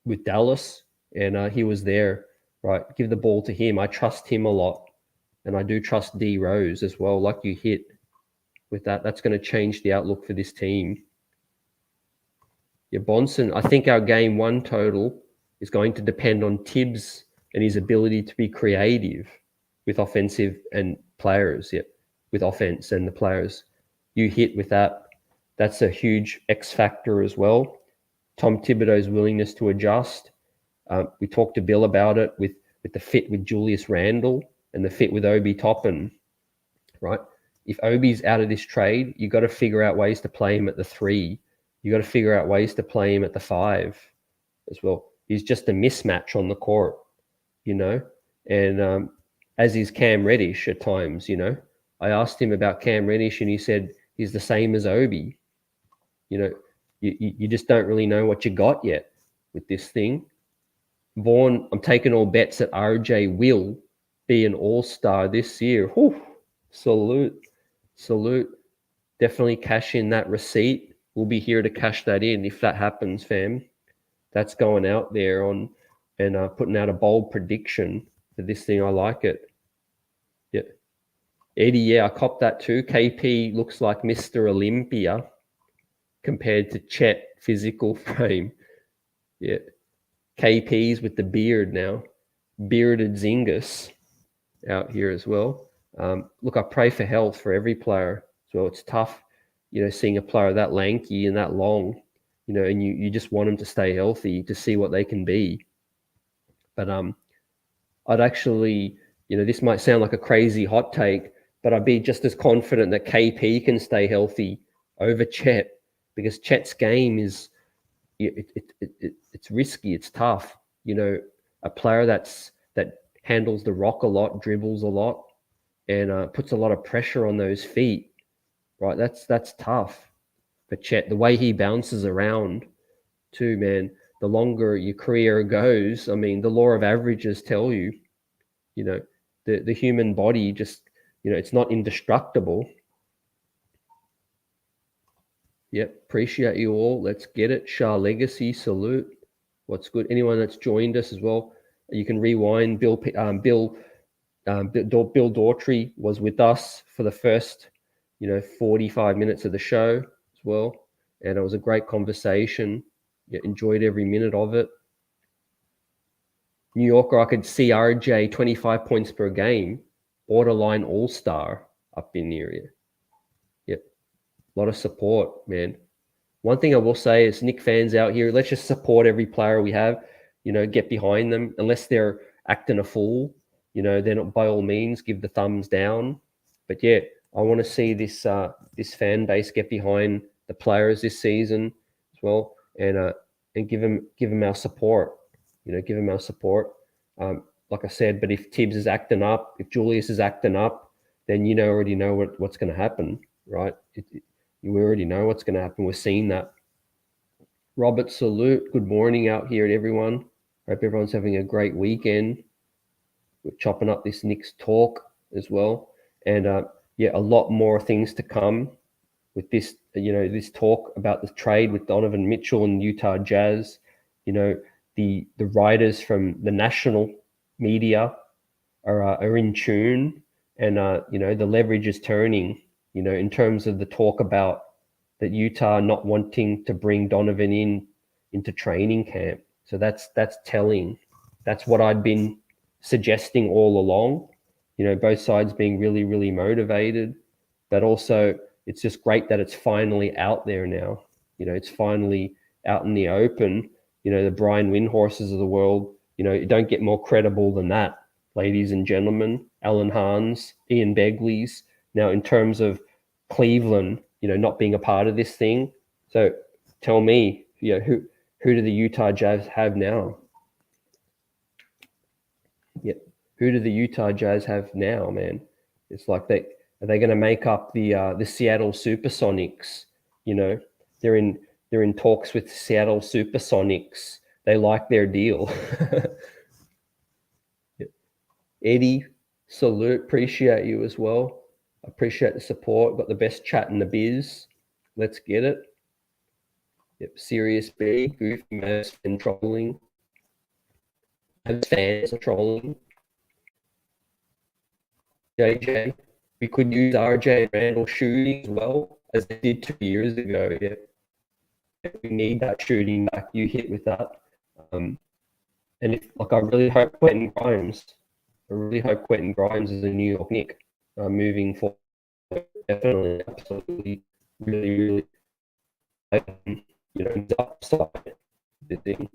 with Dallas, and he was there, right? Give the ball to him. I trust him a lot, and I do trust D. Rose as well, like you hit with that. That's going to change the outlook for this team. Yeah, Brunson, I think our game 1 total is going to depend on Tibbs and his ability to be creative with offensive and players, with offense and the players. You hit with that. That's a huge X factor as well. Tom Thibodeau's willingness to adjust. We talked to Bill about it with the fit with Julius Randle and the fit with Obi Toppin, right? If Obi's out of this trade, you got to figure out ways to play him at the 3. You got to figure out ways to play him at the 5 as well. He's just a mismatch on the court, and as is Cam Reddish at times, I asked him about Cam Reddish and he said he's the same as Obi. You just don't really know what you got yet with this thing. Vaughn, I'm taking all bets that RJ will be an all-star this year. Whew, salute. Definitely cash in that receipt. We'll be here to cash that in if that happens, fam. That's going out there on and putting out a bold prediction for this thing. I like it. Yeah. Eddie, yeah, I copped that too. KP looks like Mr. Olympia compared to Chet physical frame. Yeah. KP's with the beard now. Bearded Zingus out here as well. Look, I pray for health for every player as well. It's tough, seeing a player that lanky and that long, and you just want them to stay healthy to see what they can be. But I'd actually, this might sound like a crazy hot take, but I'd be just as confident that KP can stay healthy over Chet, because Chet's game is, it's risky, it's tough. A player that handles the rock a lot, dribbles a lot, and puts a lot of pressure on those feet, right? That's tough. But Chet, the way he bounces around too, man, the longer your career goes, I mean, the law of averages tell you, the human body just, it's not indestructible. Yep, appreciate you all. Let's get it. Shah Legacy, salute. What's good? Anyone that's joined us as well, you can rewind. Bill DAUGHTRY was with us for the first, 45 minutes of the show as well, and it was a great conversation. Enjoyed every minute of it. New Yorker, I could see RJ 25 points per game, borderline all-star up in the area. Yep, a lot of support, man. One thing I will say is, Knicks fans out here, let's just support every player we have. Get behind them. Unless they're acting a fool, then by all means give the thumbs down. But yeah, I want to see this fan base get behind the players this season as well, and give them our support. Give them our support. Like I said, but if Tibbs is acting up, if Julius is acting up, then already know what's going to happen, right? We already know what's going to happen. We're seeing that. Robert, salute. Good morning out here to everyone. Hope everyone's having a great weekend. We're chopping up this Knicks talk as well. And a lot more things to come with this, this talk about the trade with Donovan Mitchell and Utah Jazz. The writers from the national media are in tune, and the leverage is turning, in terms of the talk about that Utah not wanting to bring Donovan into training camp. So that's telling. That's what I'd been suggesting all along. Both sides being really, really motivated, but also it's just great that it's finally out there now. It's finally out in the open. The Brian Windhorses of the world, you don't get more credible than that, ladies and gentlemen. Alan Hahns, Ian Begley's. Now, in terms of Cleveland, not being a part of this thing. So tell me, who do the Utah Jazz have now? Yeah, who do the Utah Jazz have now, man? It's like are they going to make up the Seattle Supersonics? They're in talks with Seattle Supersonics. They like their deal. Yeah. Eddie, salute. Appreciate you as well. Appreciate the support. Got the best chat in the biz. Let's get it. Yep. Serious B, Goofy Mavs and trolling. Mavs fans are trolling. JJ, we could use RJ and Randall shooting as well, as they did 2 years ago. Yeah. We need that shooting back. You hit with that. And I really hope Quentin Grimes. I really hope Quentin Grimes is a New York Knick moving forward. Definitely, absolutely, really, really, he's upside the thing.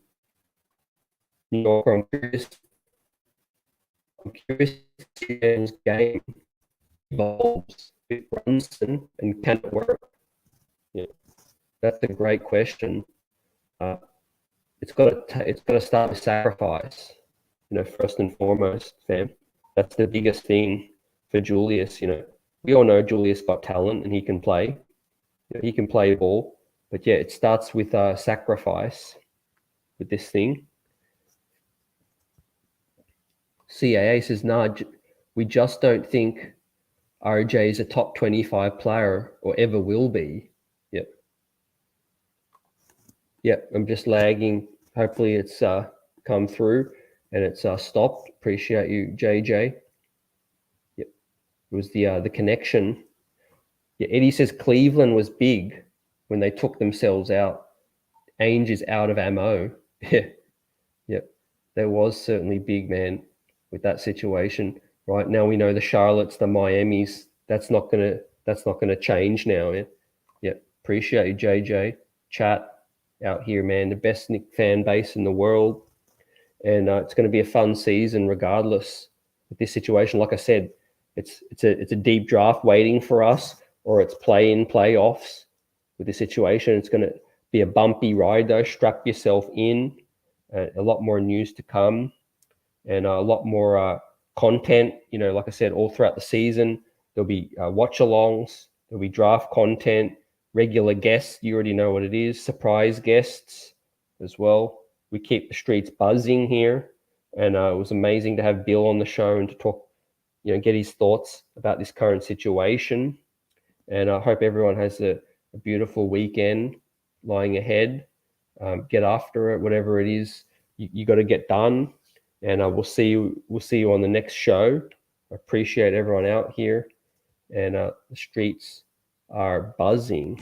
New York, I'm curious to see his game evolves with Brunson, and can it work? Yeah, that's a great question. It's got to start with sacrifice. First and foremost, fam. That's the biggest thing for Julius. We all know Julius got talent and he can play. He can play ball, but yeah, it starts with sacrifice with this thing. CAA says, nah, we just don't think RJ is a top 25 player or ever will be. Yep. Yep, I'm just lagging. Hopefully it's come through and it's stopped. Appreciate you, JJ. Yep, it was the connection. Yeah, Eddie says Cleveland was big when they took themselves out. Ainge is out of ammo. Yeah, yep. There was certainly big, man, with that situation. Right now we know the Charlottes, the Miamis. That's not gonna change now. Yeah, yep. Appreciate you, JJ. Chat out here, man. The best Knicks fan base in the world, and it's going to be a fun season regardless with this situation. Like I said, it's a deep draft waiting for us, or it's play-in playoffs. With this situation, it's going to be a bumpy ride though. Strap yourself in. A lot more news to come, and a lot more content. You know, like I said, all throughout the season, there'll be watch-alongs. There'll be draft content, regular guests. You already know what it is. Surprise guests as well. We keep the streets buzzing here, and it was amazing to have Bill on the show and to talk, get his thoughts about this current situation. And I hope everyone has a beautiful weekend lying ahead. Get after it, whatever it is you got to get done. And we'll see you on the next show. I appreciate everyone out here, and the streets are buzzing.